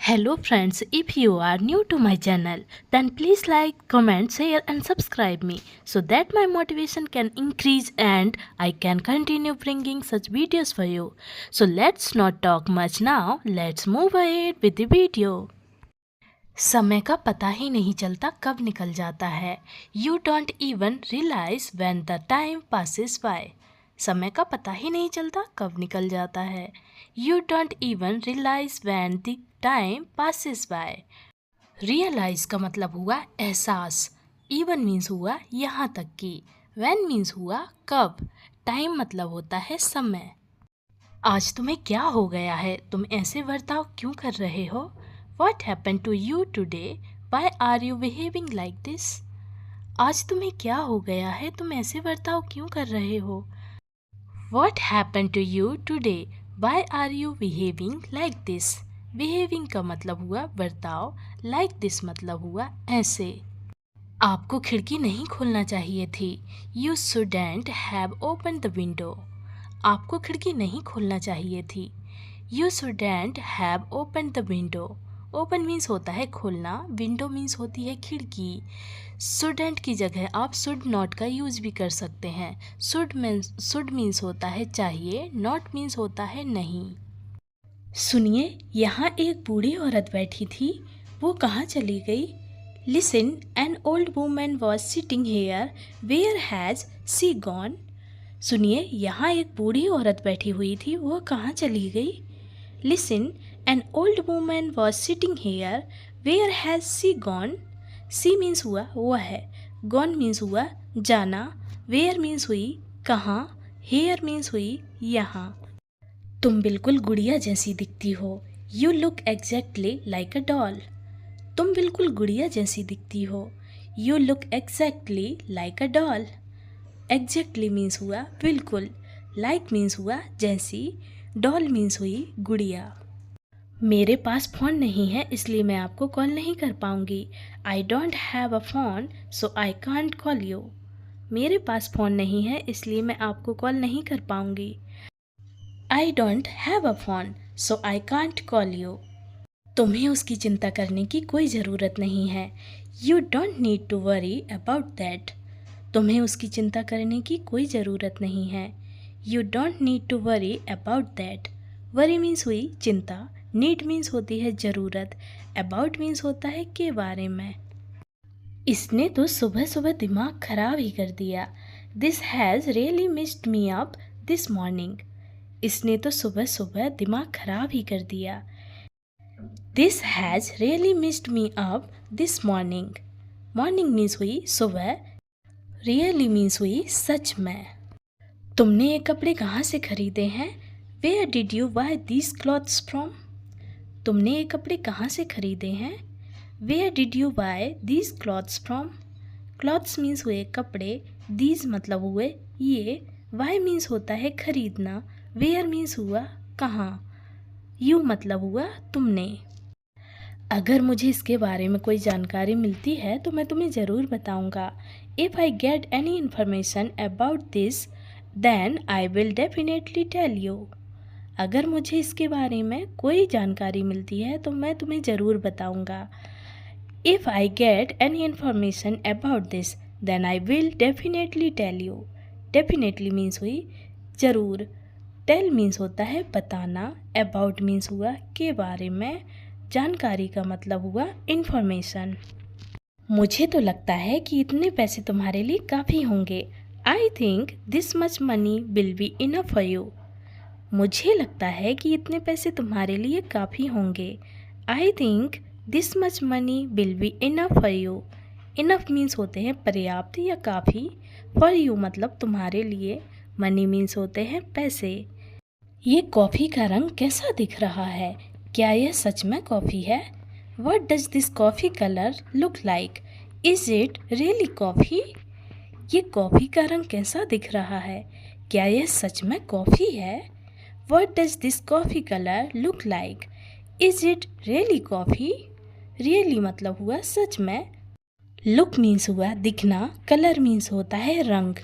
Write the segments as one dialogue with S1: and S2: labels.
S1: Hello friends, if you are new to my channel, then please like, comment, share and subscribe me so that my motivation can increase and I can continue bringing such videos for you. So let's not talk much now, let's move ahead with the video. समय का पता ही नहीं चलता कब निकल जाता है. You don't even realize when the time passes by. समय का पता ही नहीं चलता कब निकल जाता है. You don't even realize when the time passes by. Realize का मतलब हुआ एहसास. Even means हुआ यहाँ तक कि. When means हुआ कब. Time मतलब होता है समय. आज तुम्हें क्या हो गया है? तुम ऐसे बर्ताव क्यों कर रहे हो? What happened to you today? Why are you behaving like this? आज तुम्हें क्या हो गया है? तुम ऐसे बर्ताव क्यों कर रहे हो? What happened to you today? Why are you behaving like this? Behaving का मतलब हुआ बर्ताव, like this मतलब हुआ ऐसे. आपको खिड़की नहीं खोलना चाहिए थी. You shouldn't have opened the window. आपको खिड़की नहीं खोलना चाहिए थी. You shouldn't have opened the window. Open means होता है खोलना, विंडो मीन्स होती है खिड़की. शुडेंट की जगह आप शुड नॉट का यूज़ भी कर सकते हैं. शुड मीन्स होता है चाहिए, नॉट मीन्स होता है नहीं. सुनिए, यहाँ एक बूढ़ी औरत बैठी थी, वो कहाँ चली गई? Listen, an old woman was sitting here, where has she gone? सुनिए, यहाँ एक बूढ़ी औरत बैठी हुई थी, वो कहाँ चली गई? Listen, an old woman was sitting here, where has she gone? she means हुआ वह है, gone means हुआ जाना, where means हुई कहाँ, here means हुई यहाँ. तुम बिल्कुल गुड़िया जैसी दिखती हो. You look exactly like a doll. तुम बिल्कुल गुड़िया जैसी दिखती हो. You look exactly like a doll. Exactly means हुआ बिल्कुल, like means हुआ जैसी, doll means हुई गुड़िया. मेरे पास फ़ोन नहीं है इसलिए मैं आपको कॉल नहीं कर पाऊँगी. I don't have a phone so I can't call you. मेरे पास फ़ोन नहीं है इसलिए मैं आपको कॉल नहीं कर पाऊँगी. I don't have a phone so I can't call you. तुम्हें उसकी चिंता करने की कोई ज़रूरत नहीं है. You don't need to worry about that. तुम्हें उसकी चिंता करने की कोई ज़रूरत नहीं है. You don't need to worry about that. Worry means हुई चिंता, नीड मीन्स होती है ज़रूरत, अबाउट मीन्स होता है के बारे में. इसने तो सुबह सुबह दिमाग खराब ही कर दिया. This has really missed me up this morning. इसने तो सुबह सुबह दिमाग खराब ही कर दिया. This has really missed me up this morning. Morning means हुई सुबह, रियली मीन्स हुई सच में. तुमने ये कपड़े कहाँ से खरीदे हैं? Where did you buy these clothes from? तुमने ये कपड़े कहाँ से खरीदे हैं? Where did you buy these clothes from? Clothes means हुए कपड़े, दीज मतलब हुए ये, वाई मीन्स होता है खरीदना, वेयर मीन्स हुआ कहाँ, यू मतलब हुआ तुमने. अगर मुझे इसके बारे में कोई जानकारी मिलती है तो मैं तुम्हें ज़रूर बताऊंगा. If I get any information about this then I will definitely tell you. अगर मुझे इसके बारे में कोई जानकारी मिलती है तो मैं तुम्हें ज़रूर बताऊंगा. If I get any information about this then I will definitely tell you. Definitely means हुई ज़रूर, टेल मीन्स होता है बताना, अबाउट मीन्स हुआ के बारे में, जानकारी का मतलब हुआ इन्फॉर्मेशन. मुझे तो लगता है कि इतने पैसे तुम्हारे लिए काफ़ी होंगे. I think this much money will be enough for you. मुझे लगता है कि इतने पैसे तुम्हारे लिए काफ़ी होंगे. I think this much money will be enough for you. Enough means होते हैं पर्याप्त या काफ़ी, फॉर यू मतलब तुम्हारे लिए, मनी मीन्स होते हैं पैसे. ये कॉफ़ी का रंग कैसा दिख रहा है? क्या यह सच में कॉफ़ी है? What does this coffee colour look like? Is it really coffee? ये कॉफ़ी का रंग कैसा दिख रहा है? क्या यह सच में कॉफ़ी है? What does this coffee color look like? Is it really coffee? Really मतलब हुआ सच में, look means हुआ दिखना, color means होता है रंग.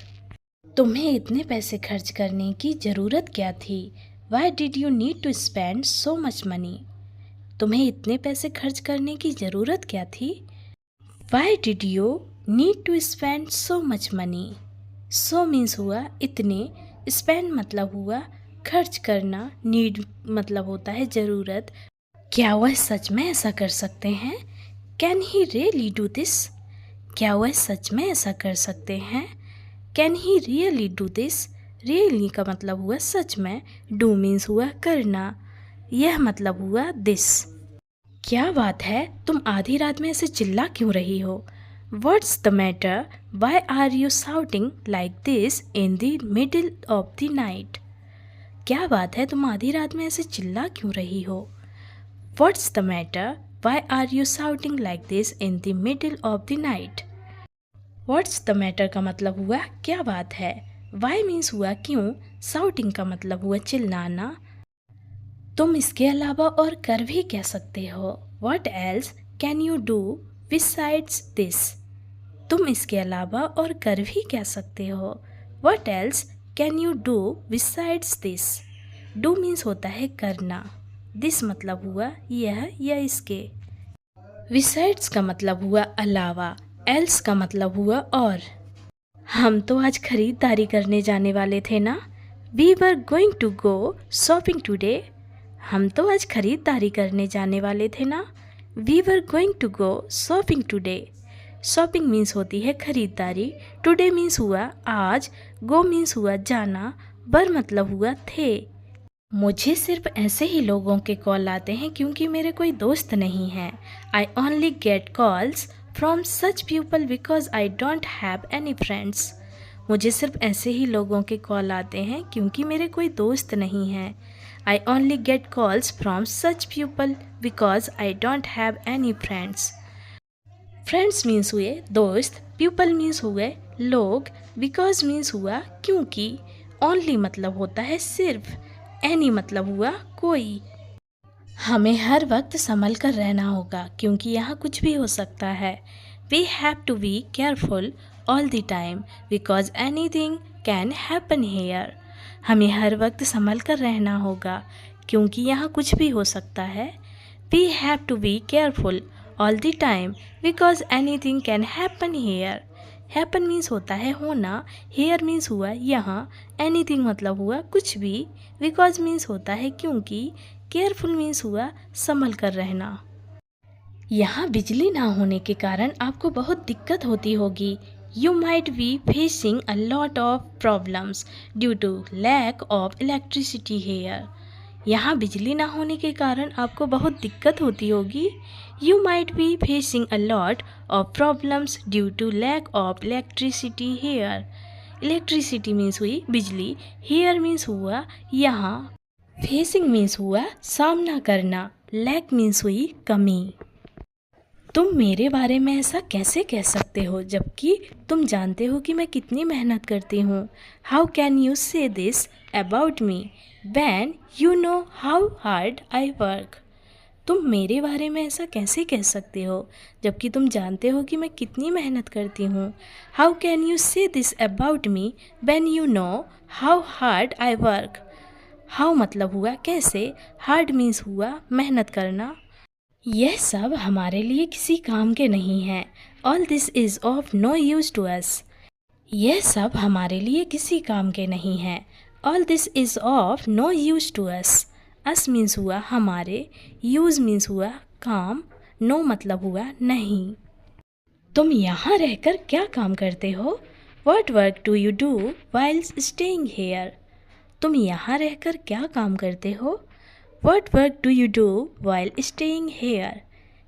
S1: तुम्हें इतने पैसे खर्च करने की ज़रूरत क्या थी? Why did you need to spend so much money? तुम्हें इतने पैसे खर्च करने की ज़रूरत क्या थी? Why did you need to spend so much money? So means हुआ इतने, स्पेंड मतलब हुआ खर्च करना, नीड मतलब होता है ज़रूरत। क्या वह सच में ऐसा कर सकते हैं? Can he really do this? क्या वह सच में ऐसा कर सकते हैं? Can he really do this? Really का मतलब हुआ सच में, डू मीन्स हुआ करना, यह मतलब हुआ दिस। क्या बात है, तुम आधी रात में ऐसे चिल्ला क्यों रही हो? What's the matter? Why are you shouting like this in the middle of the night? क्या बात है, तुम आधी रात में ऐसे चिल्ला क्यों रही हो? What's the matter? Why are you shouting like this in the middle of the night? What's the matter का मतलब हुआ क्या बात है, वाई मीन्स हुआ क्यों, शाउटिंग का मतलब हुआ चिल्लाना। तुम इसके अलावा और कर भी क्या सकते हो? What else can you do besides this? तुम इसके अलावा और कर भी क्या सकते हो? What else can you do besides this? Do means होता है करना, this मतलब हुआ यह या इसके, besides का मतलब हुआ अलावा, else का मतलब हुआ और। हम तो आज खरीदारी करने जाने वाले थे ना? We were going to go shopping today. हम तो आज खरीदारी करने जाने वाले थे ना? We were going to go shopping today. Shopping means होती है खरीदारी, टुडे मीन्स हुआ आज, गो मीन्स हुआ जाना, बर मतलब हुआ थे। मुझे सिर्फ ऐसे ही लोगों के कॉल आते हैं क्योंकि मेरे कोई दोस्त नहीं हैं। I only get calls from such people because I don't have any friends. मुझे सिर्फ ऐसे ही लोगों के कॉल आते हैं क्योंकि मेरे कोई दोस्त नहीं हैं। I only get calls from such people because I don't have any friends. Friends means हुए दोस्त, people means हुए लोग, because means हुआ क्योंकि, only मतलब होता है सिर्फ, any मतलब हुआ कोई। हमें हर वक्त संभल कर रहना होगा क्योंकि यहाँ कुछ भी हो सकता है। We have to be careful all the time because anything can happen here. हमें हर वक्त संभल कर रहना होगा क्योंकि यहाँ कुछ भी हो सकता है। We have to be careful all the time because anything can happen here. Happen means होता है होना, here means हुआ यहाँ, anything मतलब हुआ कुछ भी, because means होता है क्योंकि, careful means हुआ संभल कर रहना। यहाँ बिजली ना होने के कारण आपको बहुत दिक्कत होती होगी। You might be facing a lot of problems due to lack of electricity here. यहाँ बिजली ना होने के कारण आपको बहुत दिक्कत होती होगी। You might be facing a lot of problems due to lack of electricity here. Electricity means हुई बिजली, here means हुआ यहाँ, facing means हुआ सामना करना, lack means हुई कमी। तुम मेरे बारे में ऐसा कैसे कह सकते हो जबकि तुम जानते हो कि मैं कितनी मेहनत करती हूँ? हाउ कैन यू से this about me when you know how hard I work? तुम मेरे बारे में ऐसा कैसे कह सकते हो जबकि तुम जानते हो कि मैं कितनी मेहनत करती हूँ? हाउ कैन यू से this about me when you know how hard I work? How मतलब हुआ कैसे, हार्ड मीन्स हुआ मेहनत करना। यह सब हमारे लिए किसी काम के नहीं हैं। All this is of no use to us. यह सब हमारे लिए किसी काम के नहीं हैं। All this is of no use to us. Us means हुआ हमारे, यूज़ मीन्स हुआ काम, नो मतलब हुआ नहीं। तुम यहाँ रहकर क्या काम करते हो? What work do you do while staying hair? तुम यहाँ रहकर क्या काम करते हो? What work do you do while staying here?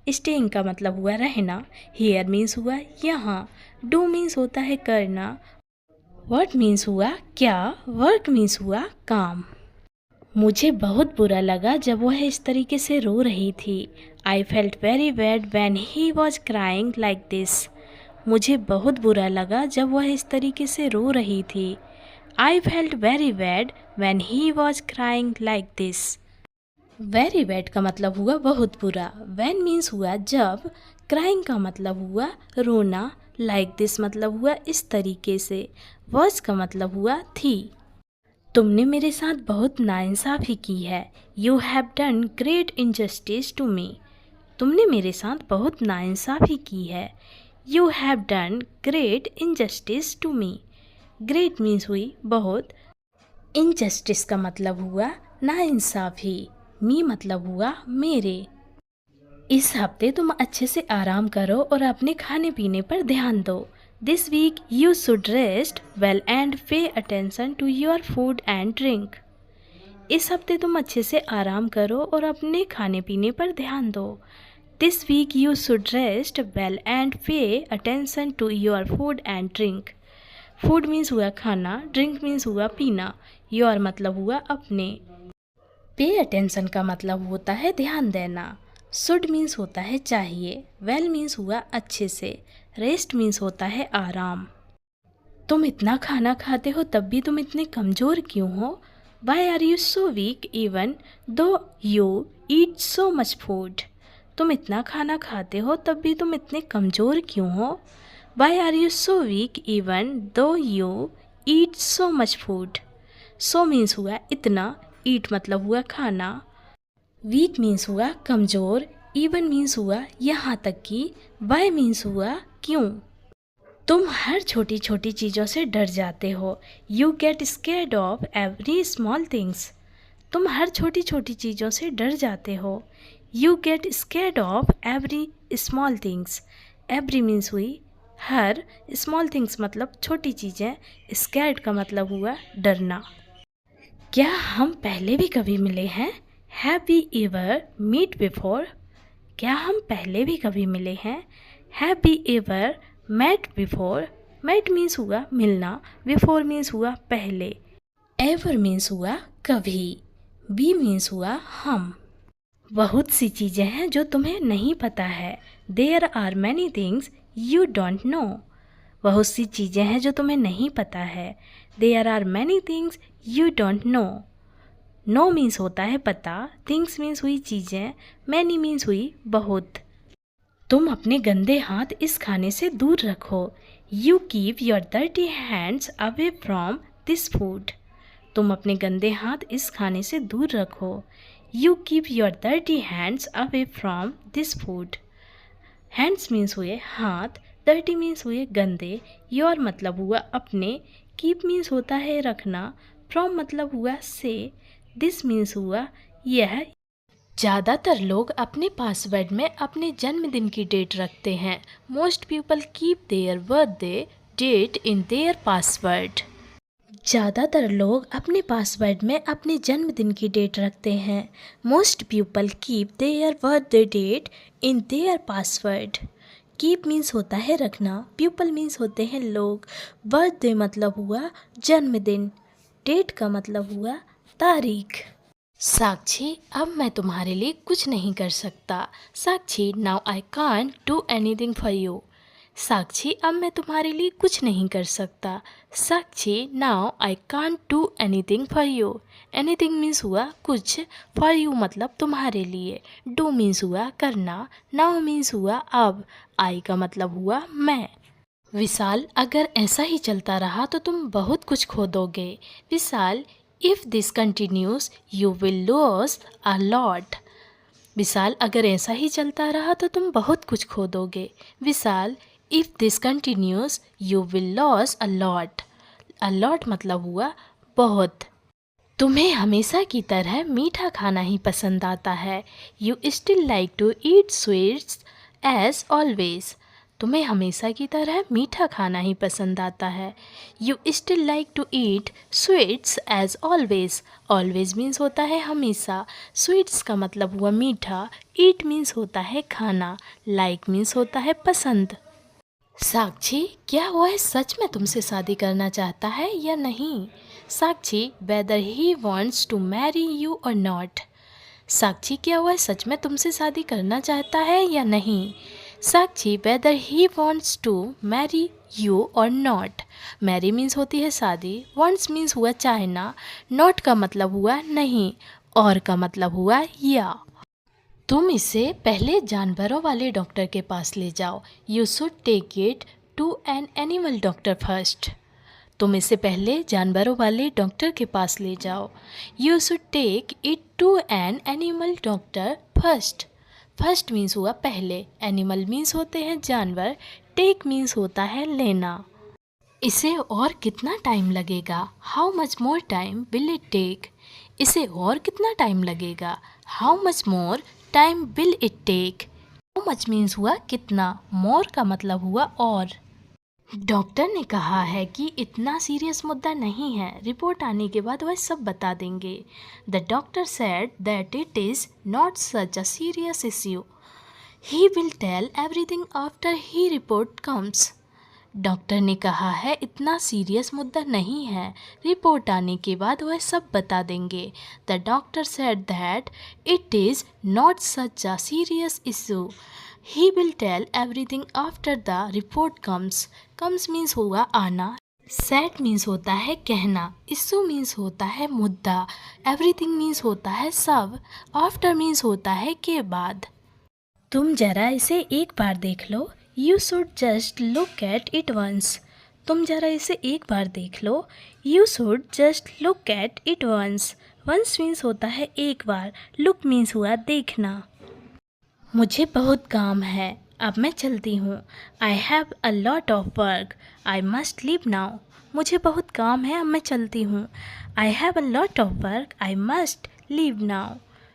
S1: Staying का मतलब हुआ रहना, here means हुआ यहाँ, do means होता है करना, what means हुआ क्या, work means हुआ काम। मुझे बहुत बुरा लगा जब वह इस तरीके से रो रही थी। I felt very bad when he was crying like this. मुझे बहुत बुरा लगा जब वह इस तरीके से रो रही थी। I felt very bad when he was crying like this. Very bad का मतलब हुआ बहुत बुरा, वैन मीन्स हुआ जब, क्राइंग का मतलब हुआ रोना, लाइक दिस मतलब हुआ इस तरीके से, वॉज का मतलब हुआ थी। तुमने मेरे साथ बहुत नाइंसाफ़ी की है। You have done great injustice to me. तुमने मेरे साथ बहुत नाइंसाफ़ी की है। You have done great injustice to me. Great means हुई बहुत, इनजस्टिस का मतलब हुआ नाइंसाफ़ी, मी मतलब हुआ मेरे। इस हफ्ते तुम अच्छे से आराम करो और अपने खाने पीने पर ध्यान दो। This week you should rest well and pay attention to your food and drink. इस हफ्ते तुम अच्छे से आराम करो और अपने खाने पीने पर ध्यान दो। This week you should rest well and pay attention to your food and drink. Food means हुआ खाना, ड्रिंक मीन्स हुआ पीना, योर मतलब हुआ अपने। पे अटेंशन का मतलब होता है ध्यान देना। शुड मीन्स होता है चाहिए, वेल मीन्स हुआ अच्छे से, रेस्ट मीन्स होता है आराम। तुम इतना खाना खाते हो तब भी तुम इतने कमज़ोर क्यों हो? Why are you so weak even though you eat so much food. तुम इतना खाना खाते हो तब भी तुम इतने कमज़ोर क्यों हो? Why are you so weak even though you eat so much food. So means हुआ इतना, ईट मतलब हुआ खाना, वीक मीन्स हुआ कमज़ोर, इवन मीन्स हुआ यहाँ तक कि, वाई मीन्स हुआ क्यों। तुम हर छोटी छोटी चीज़ों से डर जाते हो। You get scared of every small things. तुम हर छोटी छोटी चीज़ों से डर जाते हो। You get scared of every small things. Every means हुई हर, स्मॉल थिंग्स मतलब छोटी चीज़ें, स्कैर्ड का मतलब हुआ डरना। क्या हम पहले भी कभी मिले हैं? Have we ever meet before. क्या हम पहले भी कभी मिले हैं? Have we ever met before. Met means हुआ मिलना, बिफोर मीन्स हुआ पहले, एवर मीन्स हुआ कभी, बी मीन्स हुआ हम। बहुत सी चीज़ें हैं जो तुम्हें नहीं पता है। There are many things you don't know. बहुत सी चीज़ें हैं जो तुम्हें नहीं पता है। There are many things you don't know. Know means होता है पता, थिंग्स मीन्स हुई चीज़ें, मैनी मीन्स हुई बहुत। तुम अपने गंदे हाथ इस खाने से दूर रखो। You keep your dirty hands away from this food. तुम अपने गंदे हाथ इस खाने से दूर रखो। You keep your dirty hands away from this food. Hands means हुए हाथ, डर्टी मीन्स हुए गंदे, योर मतलब हुआ अपने, कीप मीन्स होता है रखना, फ्रॉम मतलब हुआ से, दिस मीन्स हुआ यह। ज़्यादातर लोग अपने पासवर्ड में अपने जन्मदिन की डेट रखते हैं। Most people keep their birthday date in their password. ज़्यादातर लोग अपने पासवर्ड में अपने जन्मदिन की डेट रखते हैं। Most people keep their birthday date in their password. Keep means होता है रखना, पीपल मीन्स होते हैं लोग, बर्थडे मतलब हुआ जन्मदिन, डेट का मतलब हुआ तारीख। साक्षी, अब मैं तुम्हारे लिए कुछ नहीं कर सकता। Sakshi, now I can't do anything for you. Sakshi, अब मैं तुम्हारे लिए कुछ नहीं कर सकता। Sakshi, now I can't do anything for you. Anything means हुआ कुछ, फॉर यू मतलब तुम्हारे लिए, डू मीन्स हुआ करना, नाउ मीन्स हुआ अब, आई का मतलब हुआ मैं। विशाल, अगर ऐसा ही चलता रहा तो तुम बहुत कुछ खो दोगे। Vishal, if this continues you will loss a lot. Vishal, अगर ऐसा ही चलता रहा तो तुम बहुत कुछ खो दोगे। Vishal, if this continues you will loss a lot. A lot मतलब हुआ बहुत। तुम्हें हमेशा की तरह मीठा खाना ही पसंद आता है। You still like to eat sweets as always. तुम्हें हमेशा की तरह मीठा खाना ही पसंद आता है। You still like to eat sweets as always. Always means होता है हमेशा, स्वीट्स का मतलब हुआ मीठा, ईट मीन्स होता है खाना, लाइक मीन्स होता है पसंद। साक्षी, क्या वह सच में तुमसे शादी करना चाहता है या नहीं? Sakshi, whether he wants to marry you or not. Sakshi, क्या वह सच में तुमसे शादी करना चाहता है या नहीं? Sakshi, whether he wants to marry you or not. Marry means होती है शादी, वॉन्ट्स मीन्स हुआ चाहना, नॉट का मतलब हुआ नहीं, और का मतलब हुआ या। तुम इसे पहले जानवरों वाले डॉक्टर के पास ले जाओ। You should take it to an animal doctor first. तुम इसे पहले जानवरों वाले डॉक्टर के पास ले जाओ। You should take it to an animal doctor first. First means हुआ पहले, एनिमल मीन्स होते हैं जानवर, टेक मीन्स होता है लेना। इसे और कितना टाइम लगेगा? How much more time will it take? इसे और कितना टाइम लगेगा? How much more time will it take? How much means हुआ कितना, मोर का मतलब हुआ और। डॉक्टर ने कहा है कि इतना सीरियस मुद्दा नहीं है, रिपोर्ट आने के बाद वह सब बता देंगे। The doctor said that it is not such a serious issue, he will tell everything after he report comes. Doctor ने कहा है इतना सीरियस मुद्दा नहीं है, रिपोर्ट आने के बाद वह सब बता देंगे। The doctor said that it is not such a serious issue, he will tell everything after the report comes. Comes means होगा आना, सेड मीन्स होता है कहना, इशू मीन्स होता है मुद्दा, एवरीथिंग मीन्स होता है सब, आफ्टर मीन्स होता है के बाद। तुम जरा इसे एक बार देख लो। You should just look at it once. तुम जरा इसे एक बार देख लो। You should just look at it once. Once means होता है एक बार, लुक मीन्स हुआ देखना। मुझे बहुत काम है, अब मैं चलती हूँ। I have a lot of work, I must leave now. मुझे बहुत काम है, अब मैं चलती हूँ। I have a lot of work, I must leave now.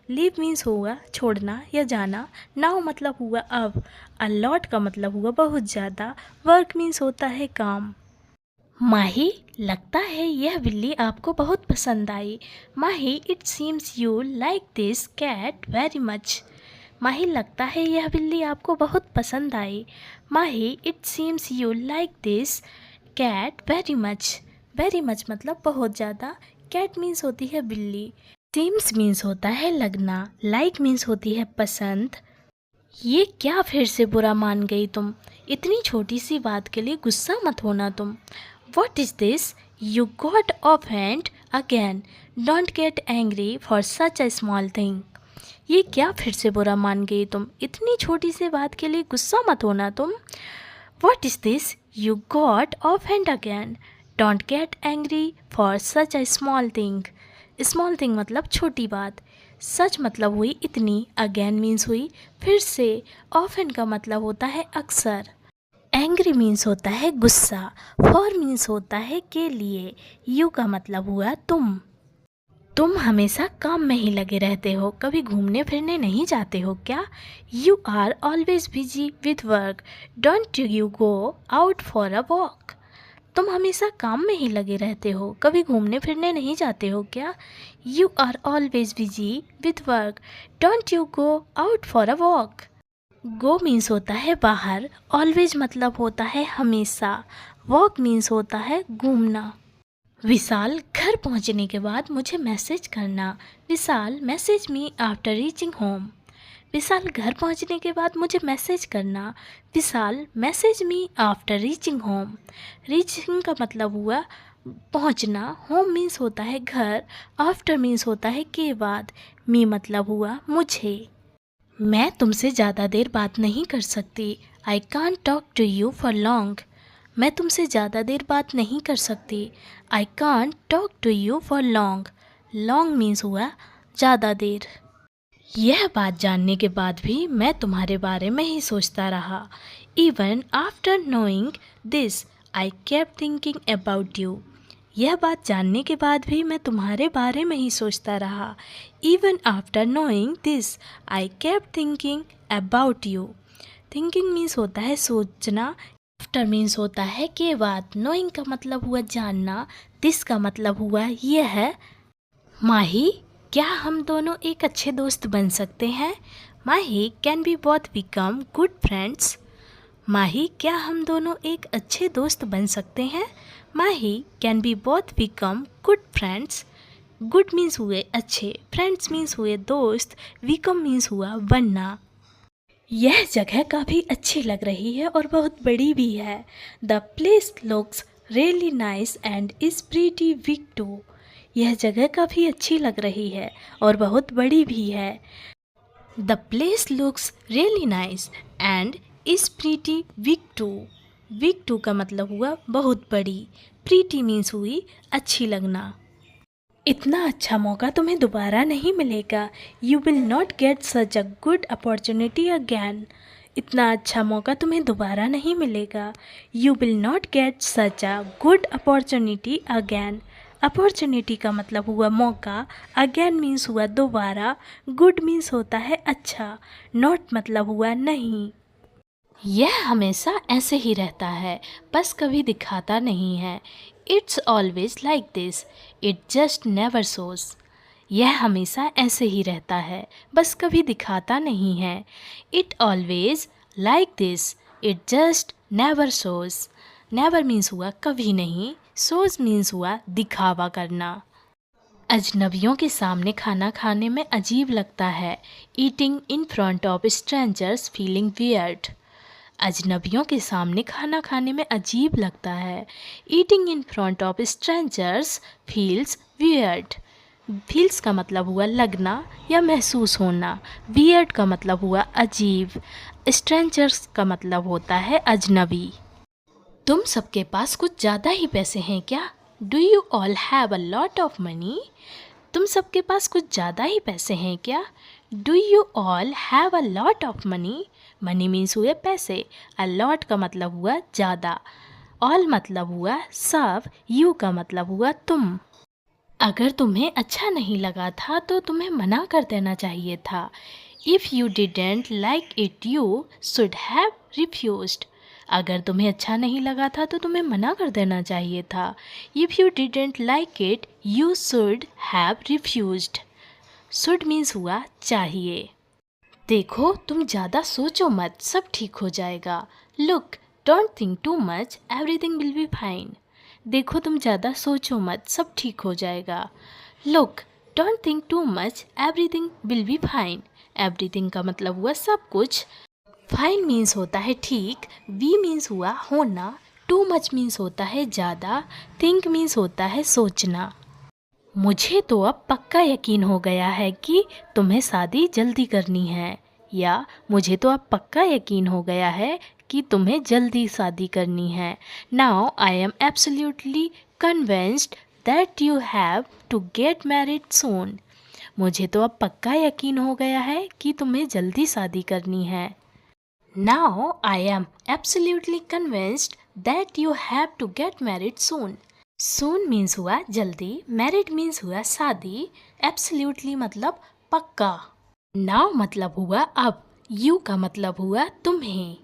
S1: Leave means होगा छोड़ना या जाना, नाउ मतलब हुआ अब, अलॉट का मतलब हुआ बहुत ज़्यादा, वर्क मीन्स होता है काम। माही, लगता है यह बिल्ली आपको बहुत पसंद आई। Mahi, it seems you like this cat very much. Mahi, लगता है यह बिल्ली आपको बहुत पसंद आई। Mahi, it seems you like this cat very much. Very much मतलब बहुत ज़्यादा, कैट मीन्स होती है बिल्ली, सीम्स मीन्स होता है लगना, लाइक मीन्स होती है पसंद। ये क्या फिर से बुरा मान गई तुम? इतनी छोटी सी बात के लिए गुस्सा मत होना तुम। What is this? You got offend again, don't get angry for such a small thing. ये क्या फिर से बुरा मान गई तुम? इतनी छोटी सी बात के लिए गुस्सा मत होना तुम। What is this? You got offend again, don't get angry for such a small thing. Small thing मतलब छोटी बात, सच मतलब हुई इतनी, अगेन मीन्स हुई फिर से, ऑफन का मतलब होता है अक्सर, एंग्री मीन्स होता है गुस्सा, फॉर मीन्स होता है के लिए, यू का मतलब हुआ तुम हमेशा काम में ही लगे रहते हो, कभी घूमने फिरने नहीं जाते हो क्या? You are always busy with work, don't you go out for a walk. तुम हमेशा काम में ही लगे रहते हो, कभी घूमने फिरने नहीं जाते हो क्या? You are always busy with work, don't you go out for a walk. Go means होता है बाहर, ऑलवेज मतलब होता है हमेशा, वॉक मीन्स होता है घूमना। विशाल, घर पहुंचने के बाद मुझे मैसेज करना। Vishal, message me after reaching home. Vishal, घर पहुंचने के बाद मुझे मैसेज करना। Vishal, message me after reaching home. Reaching का मतलब हुआ पहुंचना, होम मीन्स होता है घर, आफ्टर मीन्स होता है के बाद, मी मतलब हुआ मुझे। मैं तुमसे ज़्यादा देर बात नहीं कर सकती। I can't talk to you for long. मैं तुमसे ज़्यादा देर बात नहीं कर सकती। I can't talk to you for long. Long means हुआ ज़्यादा देर। यह बात जानने के बाद भी मैं तुम्हारे बारे में ही सोचता रहा। Even after knowing this I kept thinking about you. यह बात जानने के बाद भी मैं तुम्हारे बारे में ही सोचता रहा। Even after knowing this I kept thinking about you. Thinking means होता है सोचना, आफ्टर मीन्स होता है के बाद, नोइंग का मतलब हुआ जानना, दिस का मतलब हुआ यह है। माही, क्या हम दोनों एक अच्छे दोस्त बन सकते हैं? Mahi, can we both become good friends? Mahi, क्या हम दोनों एक अच्छे दोस्त बन सकते हैं? Mahi, can we both become good friends? Good means हुए अच्छे, फ्रेंड्स मीन्स हुए दोस्त, बिकम मीन्स हुआ बनना। यह जगह काफ़ी अच्छी लग रही है और बहुत बड़ी भी है। The place looks really nice and is pretty big too. यह जगह काफ़ी अच्छी लग रही है और बहुत बड़ी भी है। The place looks really nice and is pretty big too. Big too का मतलब हुआ बहुत बड़ी, प्रीटी मीन्स हुई अच्छी लगना। इतना अच्छा मौका तुम्हें दोबारा नहीं मिलेगा। You will not get such a good opportunity again. इतना अच्छा मौका तुम्हें दोबारा नहीं मिलेगा। You will not get such a good opportunity again. Opportunity का मतलब हुआ मौका, अगैन मीन्स हुआ दोबारा, गुड मीन्स होता है अच्छा, नॉट मतलब हुआ नहीं। यह हमेशा ऐसे ही रहता है, बस कभी दिखाता नहीं है। It's always like this, it just never shows. यह हमेशा ऐसे ही रहता है, बस कभी दिखाता नहीं है। It always like this, it just never shows. Never means हुआ कभी नहीं, शोज मीन्स हुआ दिखावा करना। अजनबियों के सामने खाना खाने में अजीब लगता है। Eating in front of strangers feeling weird. अजनबियों के सामने खाना खाने में अजीब लगता है। Eating in front of strangers feels weird. Feels का मतलब हुआ लगना या महसूस होना। वियर्ड का मतलब हुआ अजीब। स्ट्रेंजर्स का मतलब होता है अजनबी। तुम सबके पास कुछ ज़्यादा ही पैसे हैं क्या? Do you all have a lot of money? तुम सबके पास कुछ ज़्यादा ही पैसे हैं क्या? Do you all have a lot of money? Money means हुए पैसे। अ लॉट का मतलब हुआ ज़्यादा। ऑल मतलब हुआ सब। यू का मतलब हुआ तुम। अगर तुम्हें अच्छा नहीं लगा था तो तुम्हें मना कर देना चाहिए था। If you didn't like it you should have refused. अगर तुम्हें अच्छा नहीं लगा था तो तुम्हें मना कर देना चाहिए था। If you didn't like it you should have refused. Should means हुआ चाहिए। देखो तुम ज़्यादा सोचो मत, सब ठीक हो जाएगा। Look don't think too much, everything will be fine. देखो तुम ज़्यादा सोचो मत, सब ठीक हो जाएगा। Look don't think too much, everything will be fine. Everything का मतलब हुआ सब कुछ। फाइन मीन्स होता है ठीक। वी मीन्स हुआ होना। टू मच मीन्स होता है ज़्यादा। थिंक मीन्स होता है सोचना। मुझे तो अब पक्का यकीन हो गया है कि तुम्हें शादी जल्दी करनी है। या मुझे तो अब पक्का यकीन हो गया है कि तुम्हें जल्दी शादी करनी है। Now I am absolutely convinced that you have to get married soon. मुझे तो अब पक्का यकीन हो गया है कि तुम्हें जल्दी शादी करनी है। Now I am absolutely convinced that you have to get married soon. Soon means हुआ जल्दी, मैरिड मीन्स हुआ शादी, एब्सोल्युटली मतलब पक्का। नाउ मतलब हुआ अब, यू का मतलब हुआ तुम्हें।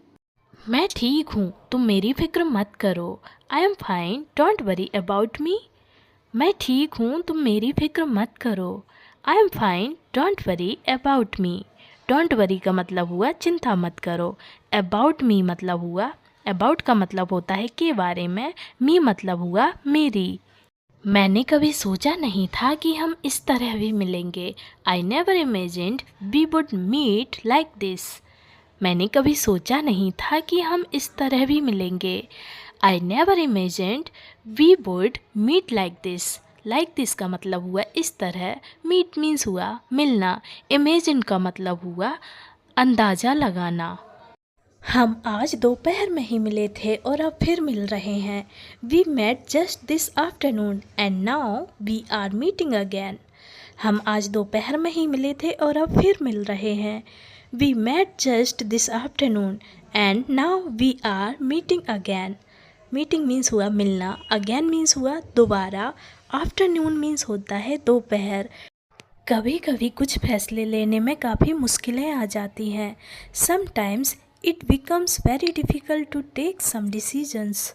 S1: मैं ठीक हूँ, तुम मेरी फिक्र मत करो। I am fine, don't worry about me. मैं ठीक हूँ, तुम मेरी फिक्र मत करो। I am fine, don't worry about me. Don't worry का मतलब हुआ चिंता मत करो। अबाउट मी मतलब हुआ, अबाउट का मतलब होता है के बारे में, मी मतलब हुआ मेरी। मैंने कभी सोचा नहीं था कि हम इस तरह भी मिलेंगे। I never imagined we would meet like this. मैंने कभी सोचा नहीं था कि हम इस तरह भी मिलेंगे। I never imagined we would meet like this. Like this का मतलब हुआ इस तरह। मीट मीन्स हुआ मिलना। इमेजिन का मतलब हुआ अंदाज़ा लगाना। हम आज दोपहर में ही मिले थे और अब फिर मिल रहे हैं। We met just this afternoon and now we are meeting again. हम आज दोपहर में ही मिले थे और अब फिर मिल रहे हैं। We met just this afternoon and now we are meeting again. Meeting means हुआ मिलना, अगैन मीन्स हुआ दोबारा, आफ्टरनून मीन्स होता है दोपहर। कभी कभी कुछ फैसले लेने में काफ़ी मुश्किलें आ जाती हैं। Sometimes it becomes very difficult to take some decisions.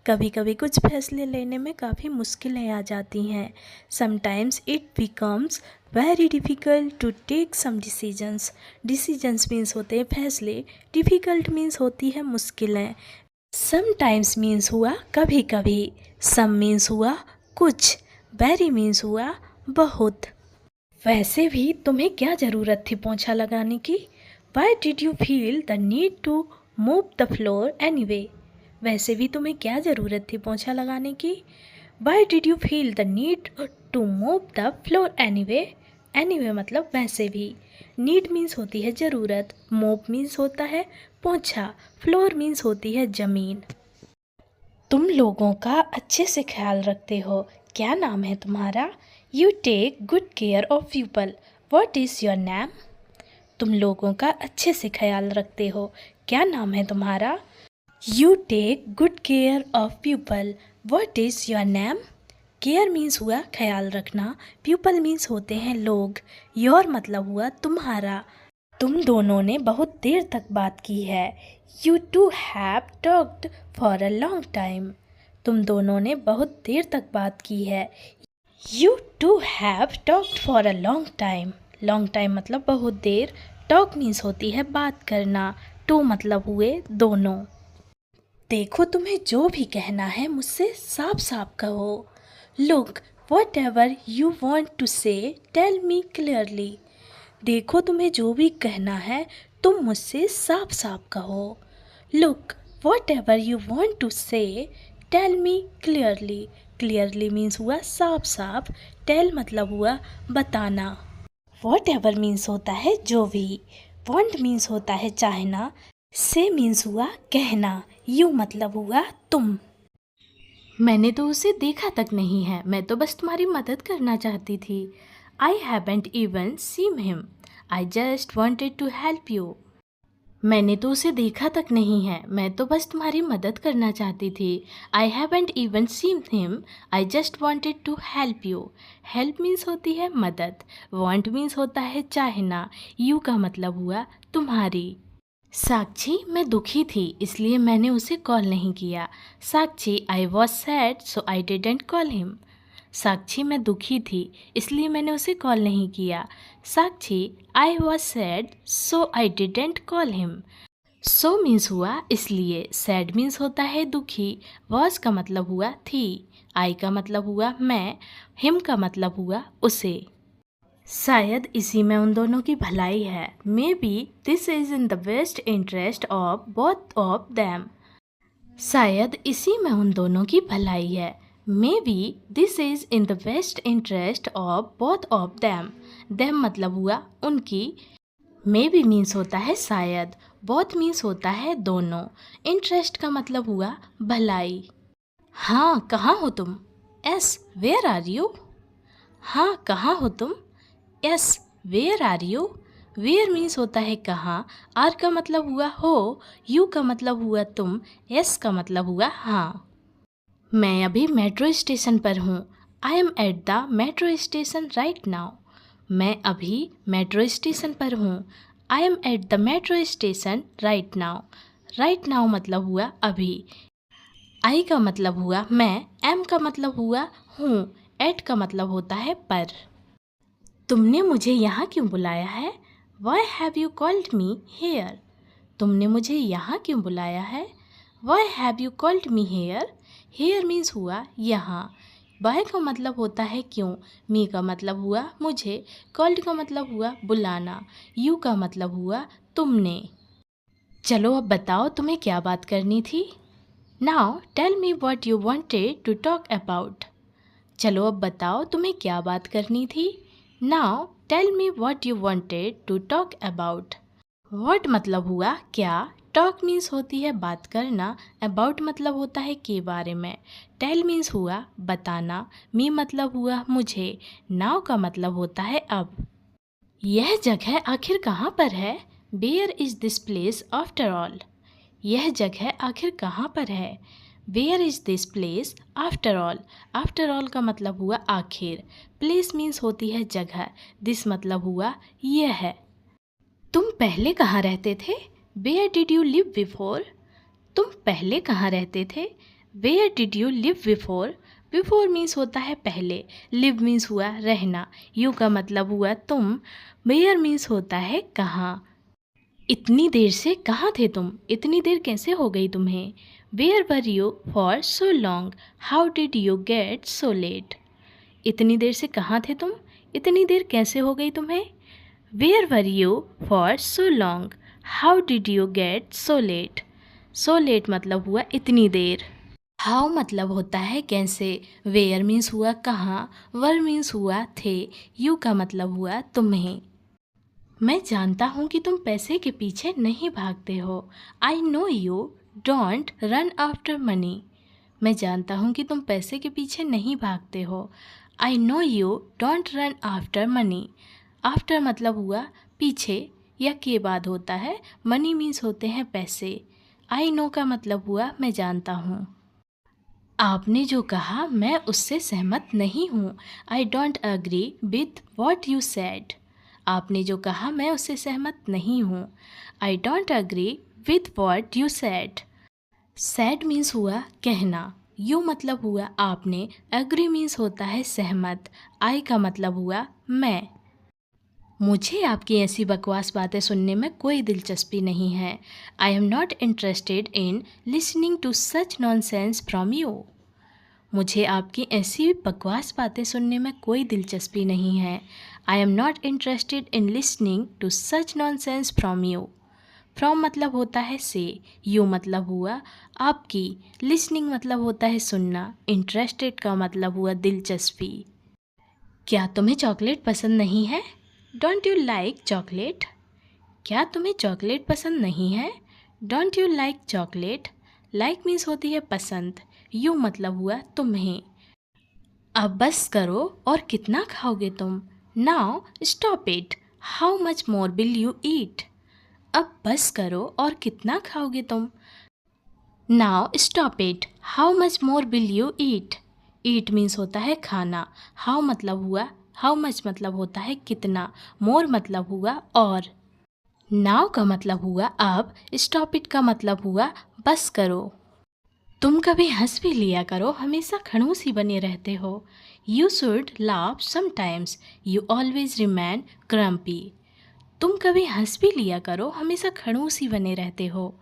S1: कभी कभी कुछ फैसले लेने में काफ़ी मुश्किलें आ जाती हैं। Sometimes it becomes very difficult to take some decisions. Decisions means होते हैं फैसले, डिफ़िकल्ट मीन्स होती है मुश्किलें। समटाइम्स मीन्स हुआ कभी कभी, सम मीन्स हुआ कुछ, वेरी मीन्स हुआ बहुत। वैसे भी तुम्हें क्या ज़रूरत थी पोंछा लगाने की? Why did you feel the need to move the floor anyway? वैसे भी तुम्हें क्या ज़रूरत थी पोंछा लगाने की? Why did you feel the need to move the floor anyway? Anyway मतलब वैसे भी। नीड मीन्स होती है ज़रूरत, मूव मीन्स होता है पोंछा, फ्लोर मीन्स होती है ज़मीन। तुम लोगों का अच्छे से ख्याल रखते हो। क्या नाम है तुम्हारा? You take good care of people. What is your name? तुम लोगों का अच्छे से ख्याल रखते हो। क्या नाम है तुम्हारा? You take good care of people. What is your name? Care means हुआ ख्याल रखना, पीपल मीन्स होते हैं लोग, योर मतलब हुआ तुम्हारा। तुम दोनों ने बहुत देर तक बात की है। You two have talked for a long time. तुम दोनों ने बहुत देर तक बात की है। You two have talked for a long time. Long time मतलब बहुत देर, टॉक मीन्स होती है बात करना, टू मतलब हुए दोनों। देखो तुम्हें जो भी कहना है मुझसे साफ साफ कहो। Look, whatever you want to say tell me clearly. देखो तुम्हें जो भी कहना है तुम मुझसे साफ साफ कहो। Look, whatever you want to say tell me clearly. Clearly means हुआ साफ साफ, टेल मतलब हुआ बताना। वट एवर मीन्स होता है जो भी, वॉन्ट मीन्स होता है चाहना, से मीन्स हुआ कहना, यू मतलब हुआ तुम। मैंने तो उसे देखा तक नहीं है, मैं तो बस तुम्हारी मदद करना चाहती थी। I haven't even seen him, I just wanted to help you. मैंने तो उसे देखा तक नहीं है, मैं तो बस तुम्हारी मदद करना चाहती थी। I haven't even seen him, I just wanted to help you. Help means होती है मदद, वॉन्ट मीन्स होता है चाहना, यू का मतलब हुआ तुम्हारी। साक्षी, मैं दुखी थी इसलिए मैंने उसे कॉल नहीं किया। Sakshi, I was sad so I didn't call him. Sakshi, मैं दुखी थी इसलिए मैंने उसे कॉल नहीं किया। Sakshi, I was sad so I didn't call him. So means हुआ इसलिए, सैड मीन्स होता है दुखी, वॉज का मतलब हुआ थी, आई का मतलब हुआ मैं, हिम का मतलब हुआ उसे। शायद इसी में उन दोनों की भलाई है। May be this is in the best interest of both of them. शायद इसी में उन दोनों की भलाई है। May be this is in the best interest of both of them. Them मतलब हुआ उनकी। मे बी मीन्स होता है शायद, बोथ मीन्स होता है दोनों, इंटरेस्ट का मतलब हुआ भलाई। हाँ, कहाँ हो तुम? Yes, where are you? हाँ, कहाँ हो तुम? Yes, where are you? Where means होता है कहाँ, आर का मतलब हुआ हो, यू का मतलब हुआ तुम, यस का मतलब हुआ हाँ। मैं अभी मेट्रो स्टेशन पर हूँ। I am at the metro station right now. मैं अभी मेट्रो स्टेशन पर हूँ। I am at the metro station right now. Right now मतलब हुआ अभी। आई का मतलब हुआ मैं, एम का मतलब हुआ हूँ, एट का मतलब होता है पर। तुमने मुझे यहाँ क्यों बुलाया है? Why have you called me here? तुमने मुझे यहाँ क्यों बुलाया है? Why have you called me here? Here means हुआ यहाँ। Why का मतलब होता है क्यों, me का मतलब हुआ मुझे, called का मतलब हुआ बुलाना, you का मतलब हुआ तुमने। चलो अब बताओ तुम्हें क्या बात करनी थी। Now tell me what you wanted to talk about. चलो अब बताओ तुम्हें क्या बात करनी थी। Now tell me what you wanted to talk about. What मतलब हुआ क्या, talk means होती है बात करना, about मतलब होता है के बारे में, tell means हुआ बताना, me मतलब हुआ मुझे, now का मतलब होता है अब। यह जगह आखिर कहाँ पर है? Where is this place after all? यह जगह आखिर कहाँ पर है? Where is this place after all. After all का मतलब हुआ आखिर, प्लेस मीन्स होती है जगह, दिस मतलब हुआ यह है। तुम पहले कहाँ रहते थे? Where did you live before. तुम पहले कहाँ रहते थे? Where did you live before. Before means होता है पहले, लिव मीन्स हुआ रहना, यू का मतलब हुआ तुम, वेयर मीन्स होता है कहाँ। इतनी देर से कहाँ थे तुम? इतनी देर कैसे हो गई तुम्हें? Where were you for so long, how did you get so late. इतनी देर से कहाँ थे तुम? इतनी देर कैसे हो गई तुम्हें? Where were you for so long, how did you get so late. So late मतलब हुआ इतनी देर। हाउ मतलब होता है कैसे, वेयर मीन्स हुआ कहाँ, वर मीन्स हुआ थे, यू का मतलब हुआ तुम्हें। मैं जानता हूँ कि तुम पैसे के पीछे नहीं भागते हो। I know you don't run after money. मैं जानता हूँ कि तुम पैसे के पीछे नहीं भागते हो। I know you don't run after money. After मतलब हुआ पीछे या के बाद होता है, मनी मीन्स होते हैं पैसे। आई नो का मतलब हुआ मैं जानता हूँ। आपने जो कहा मैं उससे सहमत नहीं हूँ। I don't agree with what you said. आपने जो कहा मैं उससे सहमत नहीं हूँ। I don't agree with what you said. Sad means हुआ कहना, यू मतलब हुआ आपने, एग्री मीन्स होता है सहमत, आई का मतलब हुआ मैं। मुझे आपकी ऐसी बकवास बातें सुनने में कोई दिलचस्पी नहीं है। I am not interested in listening to such nonsense from you. मुझे आपकी ऐसी बकवास बातें सुनने में कोई दिलचस्पी नहीं है। I am not interested in listening to such nonsense from you. From मतलब होता है से, यू मतलब हुआ आपकी, लिसनिंग मतलब होता है सुनना, इंटरेस्टेड का मतलब हुआ दिलचस्पी। क्या तुम्हें चॉकलेट पसंद नहीं है? Don't you like chocolate? क्या तुम्हें चॉकलेट पसंद नहीं है? Don't you like chocolate? Like means होती है पसंद, यू मतलब हुआ तुम्हें। अब बस करो, और कितना खाओगे तुम? Now stop it, how much more will you eat? अब बस करो, और कितना खाओगे तुम? Now stop it, how much more will you eat? Eat means होता है खाना, हाउ मतलब हुआ हाउ मच मतलब होता है कितना, मोर मतलब हुआ और। नाउ का मतलब हुआ अब, स्टॉप इट का मतलब हुआ बस करो। तुम कभी हंस भी लिया करो, हमेशा खड़ूस ही बने रहते हो। You should laugh sometimes, you always remain grumpy. तुम कभी हंस भी लिया करो, हमेशा खड़ूस ही बने रहते हो।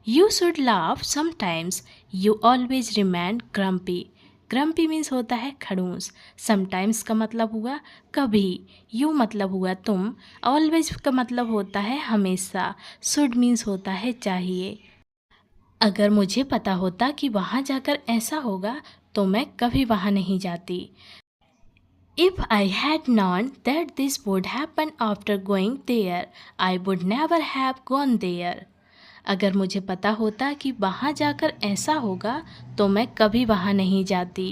S1: You should laugh sometimes, you always remain grumpy. Grumpy means होता है खड़ूस, समटाइम्स का मतलब हुआ कभी, यू मतलब हुआ तुम, ऑलवेज का मतलब होता है हमेशा, शुड मीन्स होता है चाहिए। अगर मुझे पता होता कि वहाँ जाकर ऐसा होगा तो मैं कभी वहाँ नहीं जाती। If I had known that this would happen after going there, I would never have gone there. अगर मुझे पता होता कि वहाँ जाकर ऐसा होगा तो मैं कभी वहाँ नहीं जाती।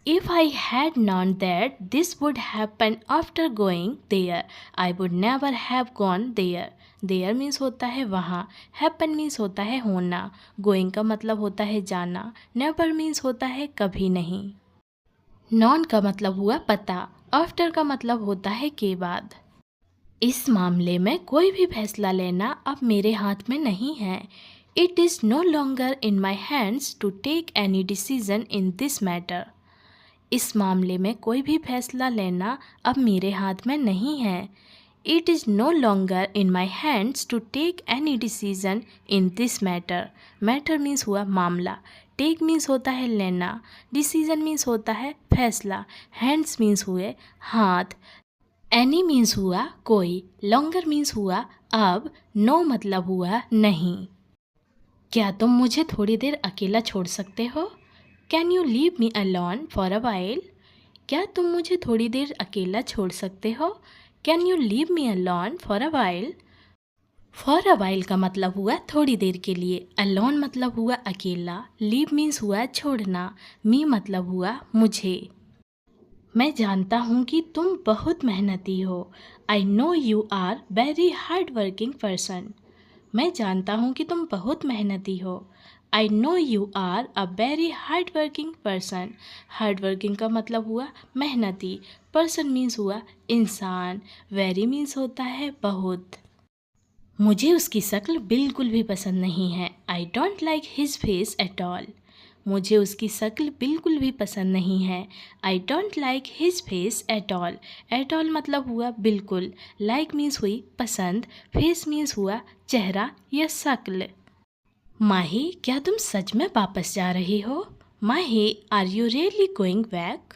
S1: If I had known that this would happen after going there, I would never have gone there. There means होता है वहाँ, happen means होता है होना, going का मतलब होता है जाना, never means होता है कभी नहीं। नॉन का मतलब हुआ पता, आफ्टर का मतलब होता है के बाद। इस मामले में कोई भी फैसला लेना अब मेरे हाथ में नहीं है। It is no longer in my hands to take any decision in this matter. इस मामले में कोई भी फैसला लेना अब मेरे हाथ में नहीं है। It is no longer in my hands to take any decision in this matter. Matter means हुआ मामला, टेक मीन्स होता है लेना, डिसीजन मीन्स होता है फैसला, हैंड्स मीन्स हुए हाथ, एनी मीन्स हुआ कोई, लॉन्गर मीन्स हुआ अब, नो मतलब हुआ नहीं। क्या तुम मुझे थोड़ी देर अकेला छोड़ सकते हो? Can you leave me alone for a while? क्या तुम मुझे थोड़ी देर अकेला छोड़ सकते हो? Can you leave me alone for a while? For a while का मतलब हुआ थोड़ी देर के लिए, अलोन मतलब हुआ अकेला, लीव मीन्स हुआ छोड़ना, मी मतलब हुआ मुझे। मैं जानता हूँ कि तुम बहुत मेहनती हो। I know you are very hard working person. मैं जानता हूँ कि तुम बहुत मेहनती हो। I know you are a very hard working person. Hard working का मतलब हुआ मेहनती, पर्सन मीन्स हुआ इंसान, वेरी मीन्स होता है बहुत। मुझे उसकी शक्ल बिल्कुल भी पसंद नहीं है। I don't like his face at all. मुझे उसकी शक्ल बिल्कुल भी पसंद नहीं है। I don't like his face at all. At all मतलब हुआ बिल्कुल, लाइक मीन्स हुई पसंद, फेस मीन्स हुआ चेहरा या शक्ल। माही, क्या तुम सच में वापस जा रही हो? Mahi, are you really going back?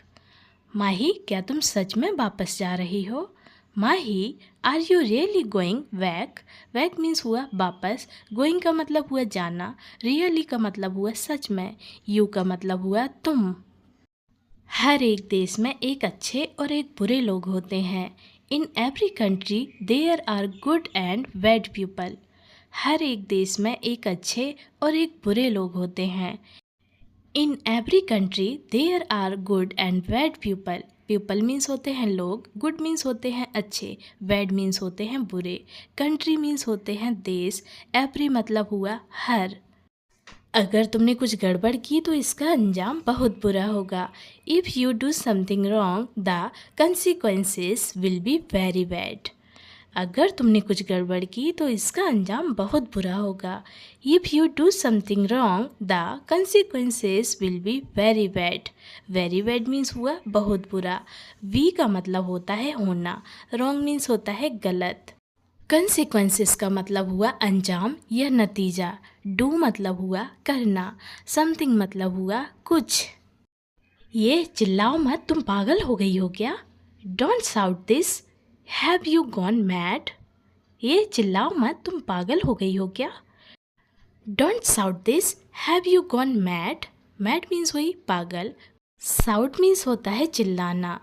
S1: Mahi, क्या तुम सच में वापस जा रही हो? Mahi, are you really going back? Back means हुआ वापस, गोइंग का मतलब हुआ जाना, रियली का मतलब हुआ सच में, यू का मतलब हुआ तुम। हर एक देश में एक अच्छे और एक बुरे लोग होते हैं। In every country there are good and bad people. हर एक देश में एक अच्छे और एक बुरे लोग होते हैं। In every country there are good and bad people. People means होते हैं लोग, गुड मीन्स होते हैं अच्छे, बैड मीन्स होते हैं बुरे, कंट्री मीन्स होते हैं देश, एवरी मतलब हुआ हर। अगर तुमने कुछ गड़बड़ की तो इसका अंजाम बहुत बुरा होगा। If you do something wrong the consequences will be very bad. अगर तुमने कुछ गड़बड़ की तो इसका अंजाम बहुत बुरा होगा। If you do something wrong the consequences will be very bad. Very bad means हुआ बहुत बुरा। वी का मतलब होता है होना, रॉन्ग मीन्स होता है गलत। कंसिक्वेंसेस का मतलब हुआ अंजाम या नतीजा। डू मतलब हुआ करना, समथिंग मतलब हुआ कुछ। ये चिल्लाओ मत, तुम पागल हो गई हो क्या? Don't shout this, have you gone mad. ये चिल्लाओ मत, तुम पागल हो गई हो क्या? Don't shout this, have you gone mad. Mad means हुई पागल, शाउट मीन्स होता है चिल्लाना,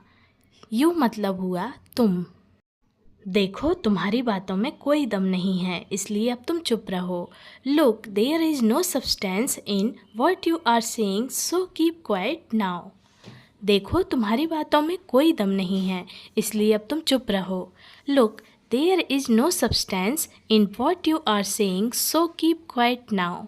S1: यू मतलब हुआ तुम। देखो तुम्हारी बातों में कोई दम नहीं है, इसलिए अब तुम चुप रहो। Look there is no substance in what you are saying, so keep quiet now. देखो तुम्हारी बातों में कोई दम नहीं है, इसलिए अब तुम चुप रहो। Look there is no substance in what you are saying, so keep quiet now.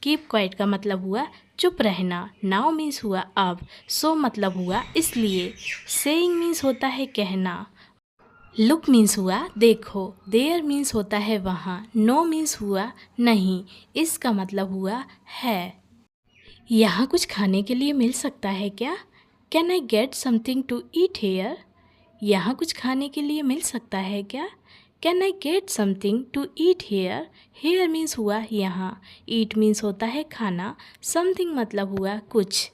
S1: Keep quiet का मतलब हुआ चुप रहना, नाउ मीन्स हुआ अब, सो मतलब हुआ इसलिए, सेइंग मीन्स होता है कहना, लुक मीन्स हुआ देखो, देयर मीन्स होता है वहाँ, नो मीन्स हुआ नहीं, इसका मतलब हुआ है। यहाँ कुछ खाने के लिए मिल सकता है क्या? Can I get something to eat here? यहाँ कुछ खाने के लिए मिल सकता है क्या? Can I get something to eat here? Here means हुआ यहाँ, ईट मीन्स होता है खाना, समथिंग मतलब हुआ कुछ।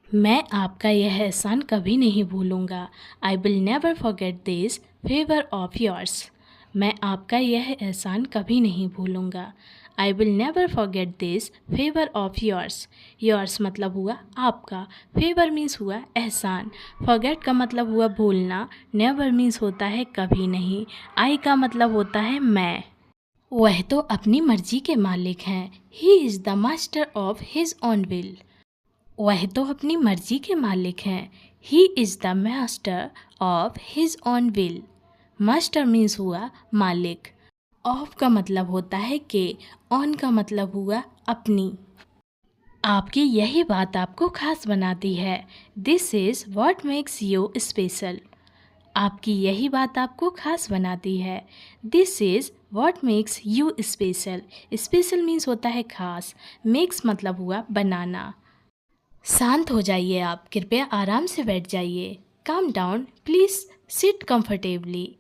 S1: मैं आपका यह एहसान कभी नहीं भूलूंगा। I will never forget this favour of yours. मैं आपका यह एहसान कभी नहीं भूलूंगा। I will never forget this favour of yours. Yours मतलब हुआ आपका, फेवर मीन्स हुआ एहसान, फॉरगेट का मतलब हुआ भूलना, नेवर मीन्स होता है कभी नहीं, आई का मतलब होता है मैं। वह तो अपनी मर्जी के मालिक हैं। He is the master of his own will. वह तो अपनी मर्जी के मालिक हैं। He is the master of his own will. Master means हुआ मालिक, ऑफ का मतलब होता है के, ऑन का मतलब हुआ अपनी। आपकी यही बात आपको खास बनाती है। This is what makes you special. आपकी यही बात आपको खास बनाती है। This is what makes you special. Special means होता है खास, मेक्स मतलब हुआ बनाना। शांत हो जाइए आप, कृपया आराम से बैठ जाइए। Calm down please sit comfortably.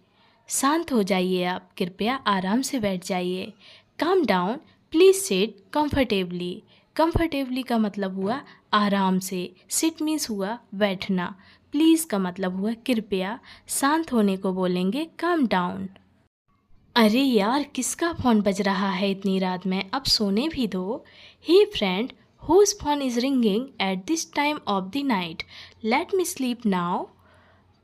S1: शांत हो जाइए आप, कृपया आराम से बैठ जाइए। Calm down please sit comfortably. Comfortably का मतलब हुआ आराम से, सिट मीन्स हुआ बैठना, प्लीज़ का मतलब हुआ कृपया, शांत होने को बोलेंगे काम डाउन। अरे यार, किसका फ़ोन बज रहा है इतनी रात में, अब सोने भी दो। Hey friend, whose phone is ringing at this time of the night? Let me sleep now.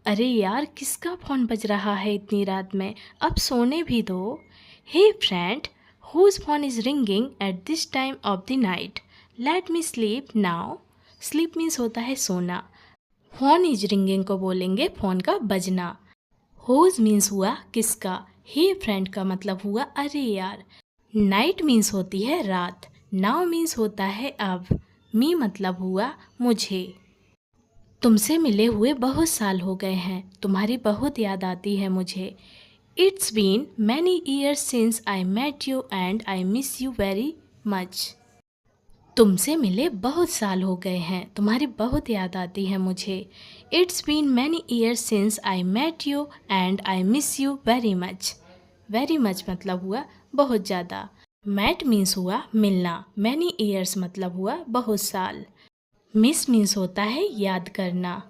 S1: अरे यार, किसका फ़ोन बज रहा है इतनी रात में, अब सोने भी दो। Hey friend, whose phone is ringing at this time of the night? Let me sleep now. Sleep means होता है सोना, फ़ोन इज रिंगिंग को बोलेंगे फ़ोन का बजना। whose means हुआ किसका, हे फ्रेंड का मतलब हुआ अरे यार। नाइट मीन्स होती है रात, नाउ मीन्स होता है अब, मी मतलब हुआ मुझे। तुमसे मिले हुए बहुत साल हो गए हैं, तुम्हारी बहुत याद आती है मुझे। It's been many years since I met you and I miss you very much. तुमसे मिले बहुत साल हो गए हैं, तुम्हारी बहुत याद आती है मुझे। It's been many years since I met you and I miss you very much. Very much मतलब हुआ बहुत ज़्यादा। मैट मीन्स हुआ मिलना, मैनी ईयर्स मतलब हुआ बहुत साल। मिस मीन्स होता है याद करना,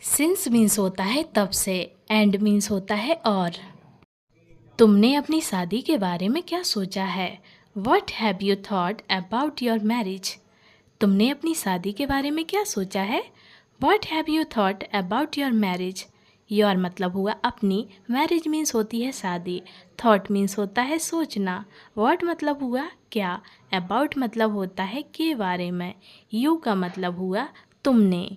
S1: सिंस मीन्स होता है तब से, एंड मीन्स होता है और। तुमने अपनी शादी के बारे में क्या सोचा है? What have you thought about your marriage? तुमने अपनी शादी के बारे में क्या सोचा है? What have you thought about your marriage? Your मतलब हुआ अपनी, मैरिज मीन्स होती है शादी, थॉट मीन्स होता है सोचना, व्हाट मतलब हुआ क्या, अबाउट मतलब होता है के बारे में, यू का मतलब हुआ तुमने।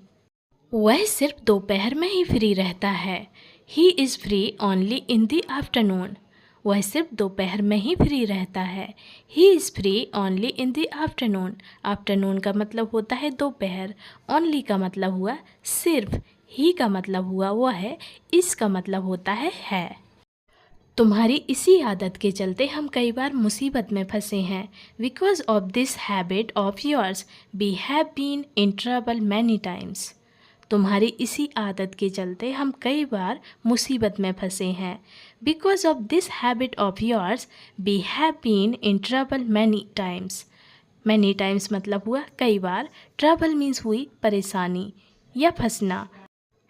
S1: वह सिर्फ दोपहर में ही फ्री रहता है, he is free only in the afternoon. वह सिर्फ दोपहर में ही फ्री रहता है, he is free only in the afternoon. Afternoon का मतलब होता है दोपहर, ओनली का मतलब हुआ सिर्फ, ही का मतलब हुआ वह है, इस का मतलब होता है। तुम्हारी इसी आदत के चलते हम कई बार मुसीबत में फंसे हैं। Because of this habit of yours we have been in trouble many times. तुम्हारी इसी आदत के चलते हम कई बार मुसीबत में फंसे हैं। Because of this habit of yours we have been in trouble many times. Many times मतलब हुआ कई बार, ट्रबल मीन्स हुई परेशानी या फंसना,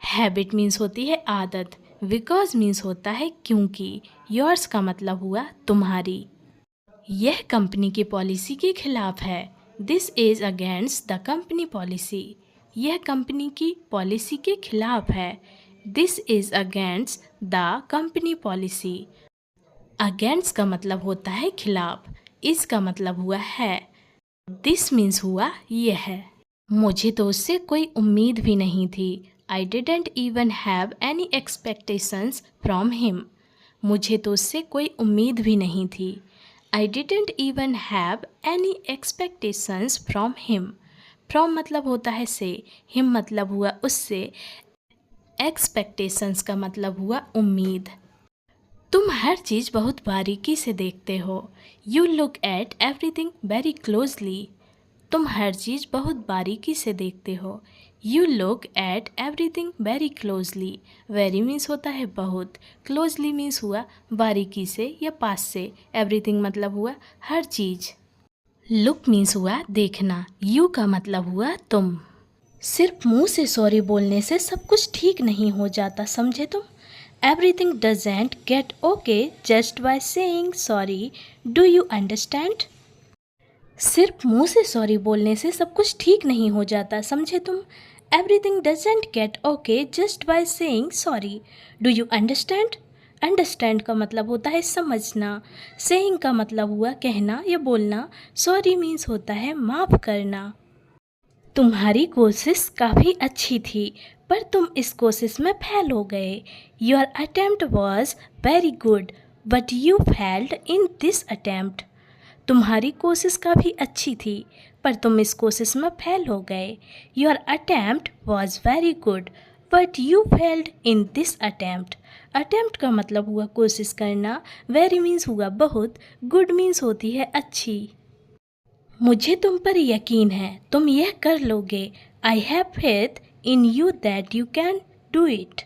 S1: हैबिट मीन्स होती है आदत, बिकॉज मीन्स होता है क्योंकि, योर्स का मतलब हुआ तुम्हारी। यह कंपनी की पॉलिसी के खिलाफ है, this is against the company policy. यह कंपनी की पॉलिसी के खिलाफ है, this is against the company policy. Against का मतलब होता है खिलाफ, इसका मतलब हुआ है, दिस मीन्स हुआ यह है। मुझे तो उससे कोई उम्मीद भी नहीं थी, I didn't even have any expectations from him. मुझे तो उससे कोई उम्मीद भी नहीं थी, I didn't even have any expectations from him. From मतलब होता है से, him मतलब हुआ उससे, expectations का मतलब हुआ उम्मीद। तुम हर चीज़ बहुत बारीकी से देखते हो, You look at everything very closely. तुम हर चीज़ बहुत बारीकी से देखते हो, you look at everything very closely. Very means होता है बहुत, क्लोजली मीन्स हुआ बारीकी से या पास से, एवरीथिंग मतलब हुआ हर चीज़। लुक मीन्स हुआ देखना, यू का मतलब हुआ तुम। सिर्फ मुंह से सॉरी बोलने से सब कुछ ठीक नहीं हो जाता, समझे तुम। Everything doesn't get okay just by saying sorry, do you understand. सिर्फ मुंह से सॉरी बोलने से सब कुछ ठीक नहीं हो जाता, समझे तुम। Everything doesn't get okay just by saying sorry, do you understand. Understand का मतलब होता है समझना, सेइंग का मतलब हुआ कहना या बोलना, सॉरी मीन्स होता है माफ़ करना। तुम्हारी कोशिश काफ़ी अच्छी थी पर तुम इस कोशिश में फेल हो गए, your attempt was very good but you failed in this attempt. तुम्हारी कोशिश काफ़ी अच्छी थी पर तुम इस कोशिश में फेल हो गए, your attempt was very good but you failed in this attempt. Attempt का मतलब हुआ कोशिश करना, वेरी मीन्स हुआ बहुत, गुड मीन्स होती है अच्छी। मुझे तुम पर यकीन है, तुम यह कर लोगे, I have faith in you that you can do it.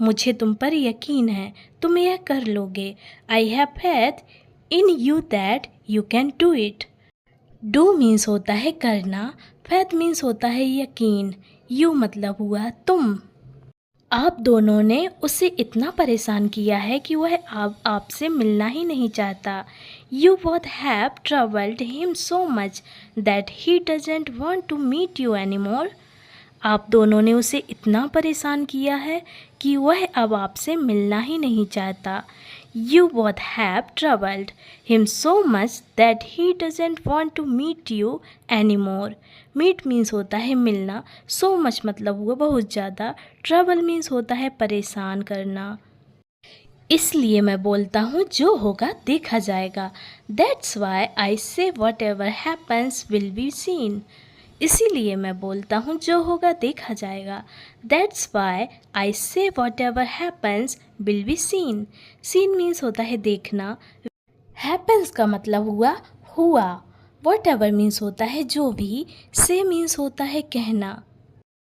S1: मुझे तुम पर यकीन है, तुम यह कर लोगे, I have faith in you that you can do it. Do means होता है करना, फेथ मीन्स होता है यकीन, यू मतलब हुआ तुम। आप दोनों ने उसे इतना परेशान किया है कि वह अब आपसे मिलना ही नहीं चाहता, you both have troubled him so much that he doesn't want to meet you any more. आप दोनों ने उसे इतना परेशान किया है कि वह अब आपसे मिलना ही नहीं चाहता, You both have troubled him so much that he doesn't want to meet you anymore. Meet means होता है मिलना, so much मतलब हुआ बहुत ज़्यादा, trouble means होता है परेशान करना। इसलिए मैं बोलता हूँ जो होगा देखा जाएगा, That's why I say whatever happens will be seen. इसीलिए मैं बोलता हूँ जो होगा देखा जाएगा, That's why I say whatever happens will be seen. Seen means होता है देखना, happens का मतलब हुआ, whatever means होता है जो भी, say means होता है कहना।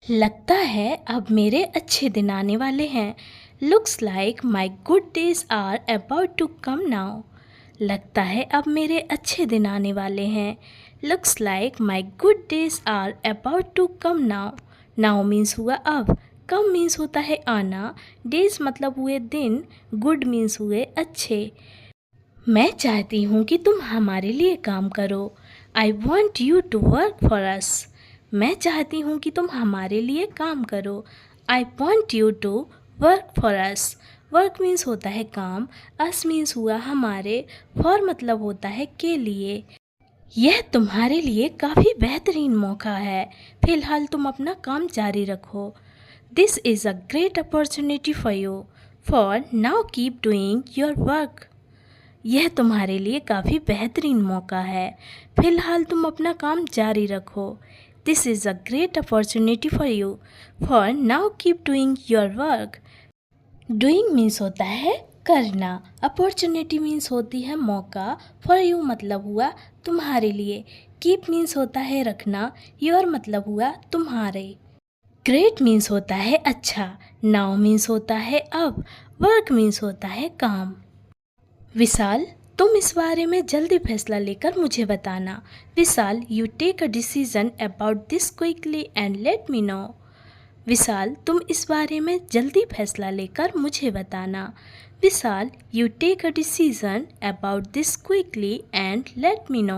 S1: लगता है अब मेरे अच्छे दिन आने वाले हैं, Looks like my good days are about to come now. लगता है अब मेरे अच्छे दिन आने वाले हैं, Looks like my good days are about to come now. Now means हुआ अब, come means होता है आना, days मतलब हुए दिन, good means हुए अच्छे। मैं चाहती हूँ कि तुम हमारे लिए काम करो, I want you to work for us. मैं चाहती हूँ कि तुम हमारे लिए काम करो, I want you to work for us. Work means होता है काम, अस मीन्स हुआ हमारे, फॉर मतलब होता है के लिए। यह तुम्हारे लिए काफ़ी बेहतरीन मौका है, फिलहाल तुम अपना काम जारी रखो। This is a great opportunity for you, for now keep doing your work. यह तुम्हारे लिए काफ़ी बेहतरीन मौका है, फिलहाल तुम अपना काम जारी रखो। This is a great opportunity for you, for now keep doing your work. Doing means होता है करना, अपॉर्चुनिटी मीन्स होती है मौका, फॉर यू मतलब हुआ तुम्हारे लिए, कीप मीन्स होता है रखना, योर मतलब हुआ तुम्हारे। ग्रेट मीन्स होता है अच्छा, नाउ मीन्स होता है अब, वर्क मीन्स होता है काम। विशाल, तुम इस बारे में जल्दी फैसला लेकर मुझे बताना। Vishal, you take a decision about this quickly and let me know. Vishal, तुम इस बारे में जल्दी फैसला लेकर मुझे बताना। Vishal, you take a decision about this quickly and let me know.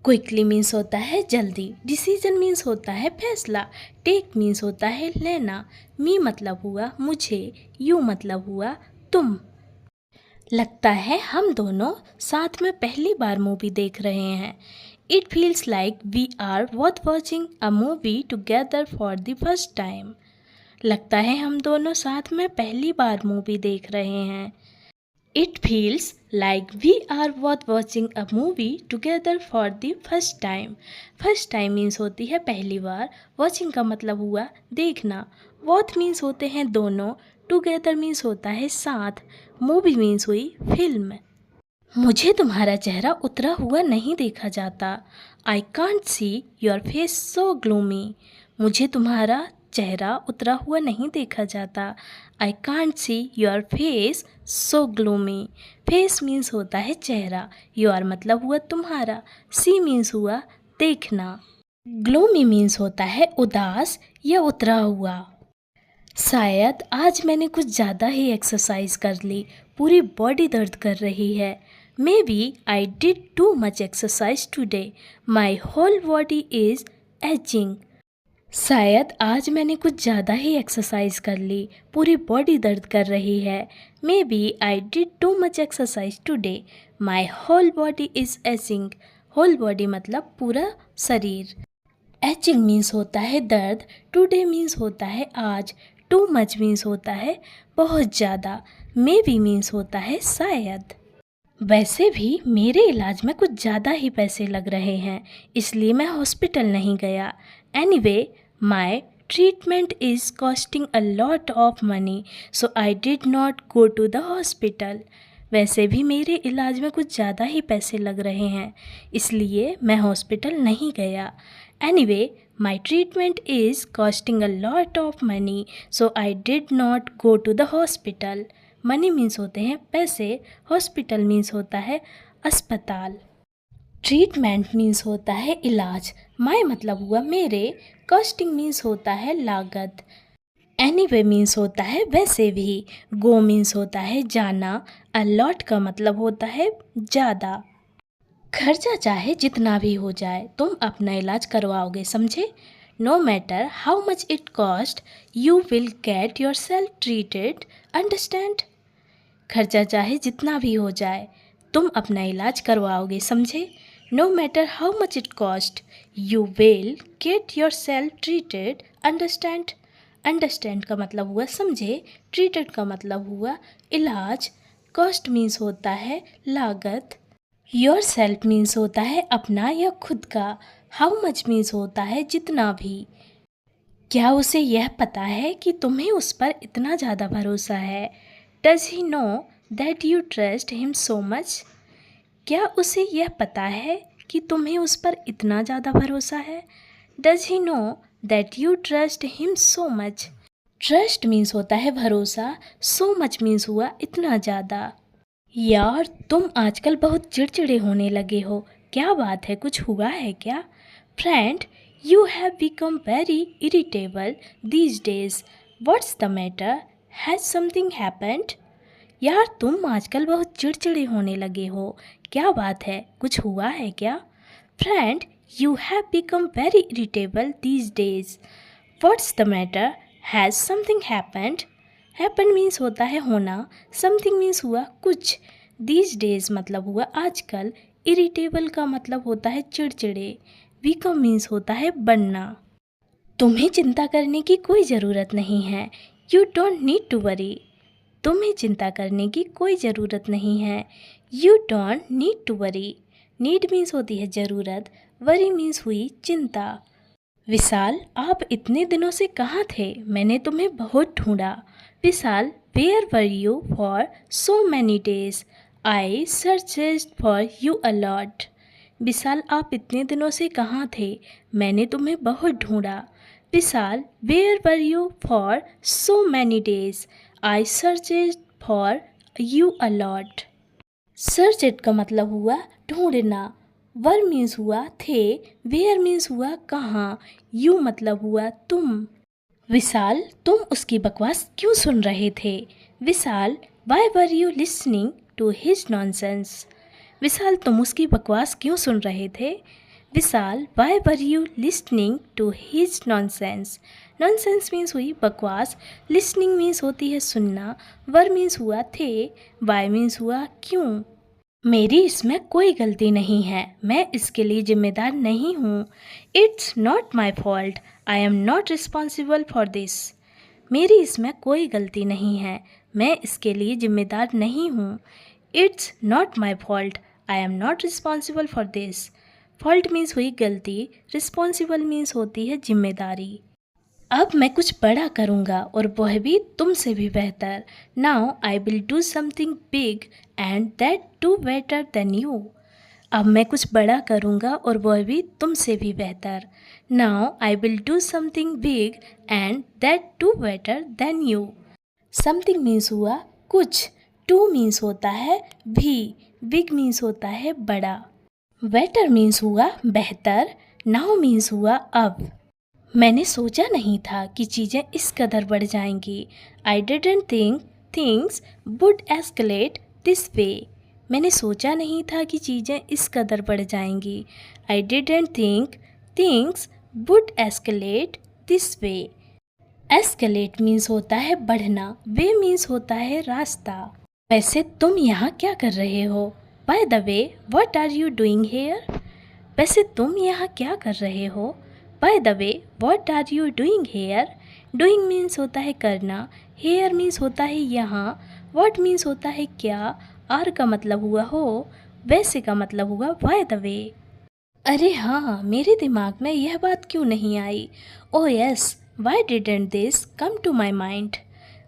S1: Quickly means होता है जल्दी, डिसीजन मीन्स होता है फैसला, टेक मीन्स होता है लेना, मी मतलब हुआ मुझे, यू मतलब हुआ तुम। लगता है हम दोनों साथ में पहली बार मूवी देख रहे हैं। It feels like we are both watching a movie together for the first time. लगता है हम दोनों साथ में पहली बार मूवी देख रहे हैं। It feels like we are both watching a movie together for the first time. First time means होती है पहली बार, वॉचिंग का मतलब हुआ देखना, बोथ मीन्स होते हैं दोनों, टुगेदर मीन्स होता है साथ, मूवी मीन्स हुई फिल्म। मुझे तुम्हारा चेहरा उतरा हुआ नहीं देखा जाता। I can't see your face so gloomy. मुझे तुम्हारा चेहरा उतरा हुआ नहीं देखा जाता। I can't see your face so gloomy. Face means होता है चेहरा, योर मतलब हुआ तुम्हारा, सी मीन्स हुआ देखना, ग्लूमी मीन्स होता है उदास या उतरा हुआ। शायद आज मैंने कुछ ज़्यादा ही एक्सरसाइज कर ली, पूरी बॉडी दर्द कर रही है। Maybe I did too much exercise today, my whole body is aching. शायद आज मैंने कुछ ज़्यादा ही एक्सरसाइज कर ली, पूरी बॉडी दर्द कर रही है। Maybe I did too much exercise today, my whole body is aching. Whole body मतलब पूरा शरीर। एचिंग मीन्स होता है दर्द, टुडे मीन्स होता है आज, टू मच मीन्स होता है बहुत ज़्यादा, मे बी मीन्स होता है शायद। वैसे भी मेरे इलाज में कुछ ज़्यादा ही पैसे लग रहे हैं, इसलिए मैं हॉस्पिटल नहीं गया। Anyway, my treatment is costing a lot of money, so I did not go to the hospital. वैसे भी मेरे इलाज में कुछ ज़्यादा ही पैसे लग रहे हैं, इसलिए मैं हॉस्पिटल नहीं गया। Anyway, my treatment is costing a lot of money, so I did not go to the hospital. Money means होते हैं पैसे, हॉस्पिटल मीन्स होता है अस्पताल। ट्रीटमेंट मीन्स होता है इलाज, माई मतलब हुआ मेरे, कॉस्टिंग मीन्स होता है लागत, एनीवे मीन्स होता है वैसे भी, गो मीन्स होता है जाना, अलॉट का मतलब होता है ज़्यादा। खर्चा चाहे जितना भी हो जाए तुम अपना इलाज करवाओगे, समझे। No matter how much it cost, you will get yourself treated, understand. खर्चा चाहे जितना भी हो जाए तुम अपना इलाज करवाओगे, समझे। No matter how much it cost, you will get yourself treated, understand. Understand का मतलब हुआ समझे, ट्रीटेड का मतलब हुआ इलाज, कॉस्ट मीन्स होता है लागत, योर सेल्फ मीन्स होता है अपना या खुद का, हाउ मच मीन्स होता है जितना भी। क्या उसे यह पता है कि तुम्हें उस पर इतना ज़्यादा भरोसा है। Does he know that you trust him so much. क्या उसे यह पता है कि तुम्हें उस पर इतना ज़्यादा भरोसा है। Does he know that you trust him so much. Trust means होता है भरोसा, सो मच मीन्स हुआ इतना ज़्यादा। यार तुम आजकल बहुत चिड़चिड़े होने लगे हो, क्या बात है, कुछ हुआ है क्या। Friend, you have become very irritable these days, what's the matter, has something happened. यार तुम आजकल बहुत चिड़चिड़े होने लगे हो, क्या बात है, कुछ हुआ है क्या। Friend, you have become very irritable these days, what's the matter, has something happened. Happen means होता है होना, समथिंग मीन्स हुआ कुछ, दीज डेज मतलब हुआ आजकल, इरिटेबल का मतलब होता है चिड़चिड़े, बिकम मीन्स होता है बनना। तुम्हें चिंता करने की कोई ज़रूरत नहीं है, you don't need to worry. तुम्हें चिंता करने की कोई ज़रूरत नहीं है, you don't need to worry. Need means होती है ज़रूरत, वरी मीन्स हुई चिंता। विशाल, आप इतने दिनों से कहाँ थे? मैंने तुम्हें बहुत ढूंढा। Vishal, where were you for so many days? I searched for you a lot. Vishal, आप इतने दिनों से कहाँ थे? मैंने तुम्हें बहुत ढूंढा। Vishal, where were you for so many days? I searched for you a lot. Searched का मतलब हुआ ढूंढना, वर मीन्स हुआ थे, वेयर मीन्स हुआ कहाँ, यू मतलब हुआ तुम। विशाल, तुम उसकी बकवास क्यों सुन रहे थे? Vishal, why were you listening to his nonsense? Vishal, तुम उसकी बकवास क्यों सुन रहे थे? Vishal, why were you listening to his nonsense? Nonsense means हुई बकवास, लिसनिंग मीन्स होती है सुनना, वर मीन्स हुआ थे, वाई मीन्स हुआ क्यों। मेरी इसमें कोई गलती नहीं है, मैं इसके लिए जिम्मेदार नहीं हूँ। It's not my fault, I am not responsible for this. मेरी इसमें कोई गलती नहीं है, मैं इसके लिए जिम्मेदार नहीं हूँ। It's not my fault, I am not responsible for this. Fault means हुई गलती, रिस्पॉन्सिबल मीन्स होती है जिम्मेदारी। अब मैं कुछ बड़ा करूँगा और वह भी तुमसे भी बेहतर। Now I will do something big and that too better than you. अब मैं कुछ बड़ा करूँगा और वह भी तुमसे भी बेहतर। Now I will do something big and that too better than you. Something means हुआ कुछ, टू मीन्स होता है भी, बिग मीन्स होता है बड़ा, बेटर मीन्स हुआ बेहतर, नाउ मीन्स हुआ अब। मैंने सोचा नहीं था कि चीज़ें इस कदर बढ़ जाएंगी। I didn't think things would escalate this way. मैंने सोचा नहीं था कि चीज़ें इस कदर बढ़ जाएंगी। I didn't think things would escalate this way. Escalate means होता है बढ़ना, वे मीन्स होता है रास्ता। वैसे तुम यहाँ क्या कर रहे हो? By the way, what are you doing here? वैसे तुम यहाँ क्या कर रहे हो? By the way, what are you doing here? Doing means होता है करना, हेयर मीन्स होता है यहाँ, व्हाट मीन्स होता है क्या, आर का मतलब हुआ हो, वैसे का मतलब हुआ बाय द वे। अरे हाँ, मेरे दिमाग में यह बात क्यों नहीं आई? Oh yes, why didn't this come to my mind?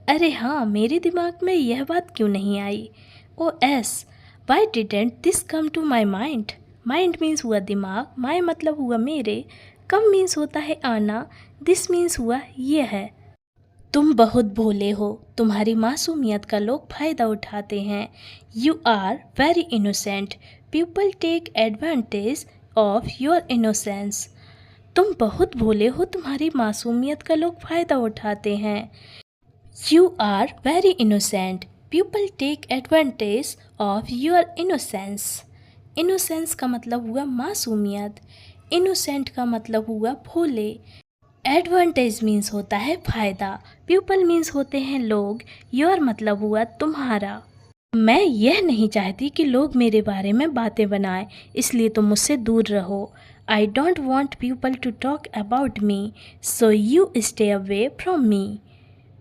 S1: अरे हाँ, मेरे दिमाग में यह बात क्यों नहीं आई? Oh yes, why didn't this come to my mind? Mind means हुआ दिमाग, माई मतलब हुआ मेरे, कम मीन्स होता है आना, दिस मीन्स हुआ ये है। तुम बहुत भोले हो, तुम्हारी मासूमियत का लोग फ़ायदा उठाते हैं। You are very innocent, people take advantage of your innocence. तुम बहुत भोले हो, तुम्हारी मासूमियत का लोग फ़ायदा उठाते हैं। You are very innocent, people take advantage of your innocence. Innocence का मतलब हुआ मासूमियत, इनोसेंट का मतलब हुआ भोले। एडवांटेज मीन्स होता है फ़ायदा, पीपल मीन्स होते हैं लोग, योर मतलब हुआ तुम्हारा। मैं यह नहीं चाहती कि लोग मेरे बारे में बातें बनाएं, इसलिए तुम मुझसे दूर रहो। I don't want people to talk about me, so you stay away from me.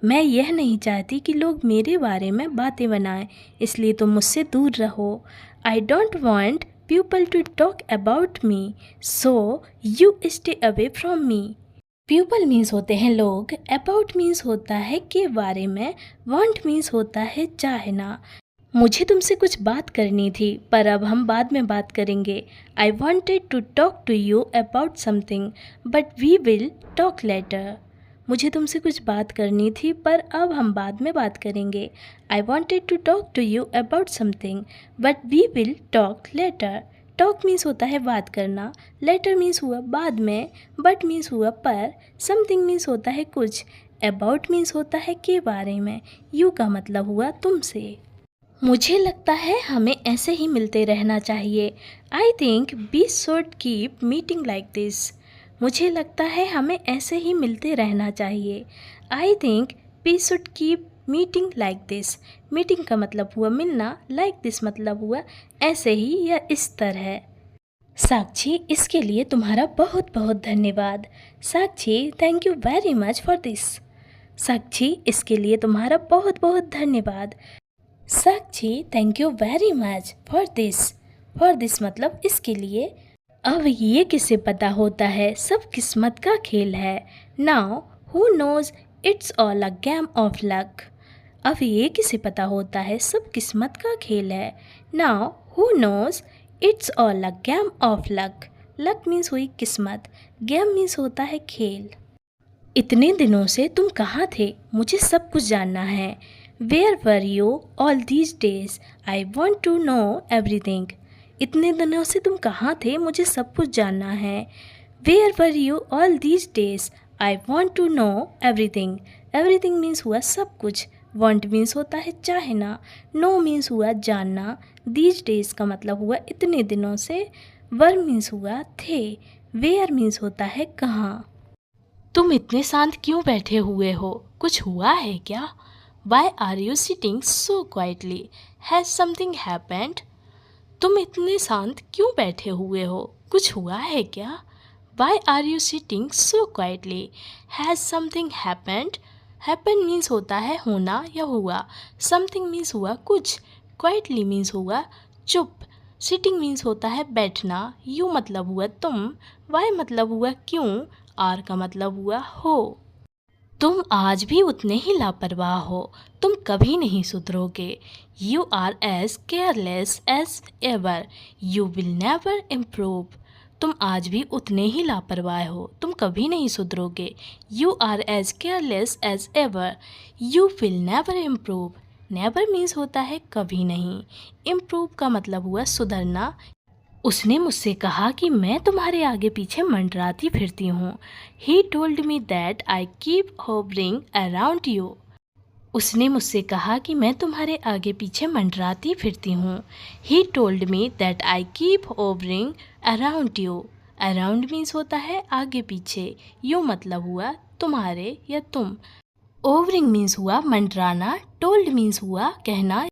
S1: मैं यह नहीं चाहती कि लोग मेरे बारे में बातें बनाएं, इसलिए तुम मुझसे दूर रहो। I don't want people to talk about me, so you stay away from me. People means होते हैं लोग, अबाउट मीन्स होता है के बारे में, वांट मीन्स होता है चाहना। मुझे तुमसे कुछ बात करनी थी, पर अब हम बाद में बात करेंगे। I wanted to talk to you about something, but we will talk later. मुझे तुमसे कुछ बात करनी थी, पर अब हम बाद में बात करेंगे। I wanted to talk to you about something, but we will talk later. Talk means होता है बात करना, लेटर मीन्स हुआ बाद में, बट मीन्स हुआ पर, समथिंग मीन्स होता है कुछ, अबाउट मीन्स होता है के बारे में, यू का मतलब हुआ तुमसे। मुझे लगता है हमें ऐसे ही मिलते रहना चाहिए। I think we should keep meeting like this. मुझे लगता है हमें ऐसे ही मिलते रहना चाहिए। I think we should keep meeting like this. Meeting का मतलब हुआ मिलना, लाइक दिस मतलब हुआ ऐसे ही या इस तरह। साक्षी, इसके लिए तुम्हारा बहुत बहुत धन्यवाद। Sakshi, thank you very much for this. Sakshi, इसके लिए तुम्हारा बहुत बहुत धन्यवाद। Sakshi, thank you very much for this. For this मतलब इसके लिए। अब ये किसे पता होता है, सब किस्मत का खेल है। Now who knows it's all a game of luck. अब ये किसे पता होता है, सब किस्मत का खेल है। Now who knows it's all a game of luck. Luck means हुई किस्मत, गेम मीन्स होता है खेल। इतने दिनों से तुम कहाँ थे, मुझे सब कुछ जानना है। Where were you all these days, I want to know everything. इतने दिनों से तुम कहाँ थे, मुझे सब कुछ जानना है। Where were you all these days, I want to know everything. Everything means हुआ सब कुछ, वॉन्ट मीन्स होता है चाहना, नो मीन्स हुआ जानना, दीज डेज का मतलब हुआ इतने दिनों से, वर मीन्स हुआ थे, वेयर मीन्स होता है कहाँ। तुम इतने शांत क्यों बैठे हुए हो, कुछ हुआ है क्या? Why are you sitting so quietly? Has something happened? तुम इतने शांत क्यों बैठे हुए हो, कुछ हुआ है क्या? Why are you sitting so quietly? Has something happened? Happen means होता है होना या हुआ, something means हुआ कुछ, quietly means हुआ चुप, sitting means होता है बैठना, you मतलब हुआ तुम, why मतलब हुआ क्यों, आर का मतलब हुआ हो। तुम आज भी उतने ही लापरवाह हो, तुम कभी नहीं सुधरोगे। You are as careless as ever, you will never improve. तुम आज भी उतने ही लापरवाह हो, तुम कभी नहीं सुधरोगे। You are as careless as ever, you will never improve. Never means होता है कभी नहीं, इम्प्रूव का मतलब हुआ सुधरना। उसने मुझसे कहा कि मैं तुम्हारे आगे पीछे मंडराती फिरती हूँ। He told me that I keep hovering around you. उसने मुझसे कहा कि मैं तुम्हारे आगे पीछे मंडराती फिरती हूँ। He told me that I keep hovering around you. Around means होता है आगे पीछे, you मतलब हुआ तुम्हारे या तुम। Hovering means हुआ मंडराना, told means हुआ कहना।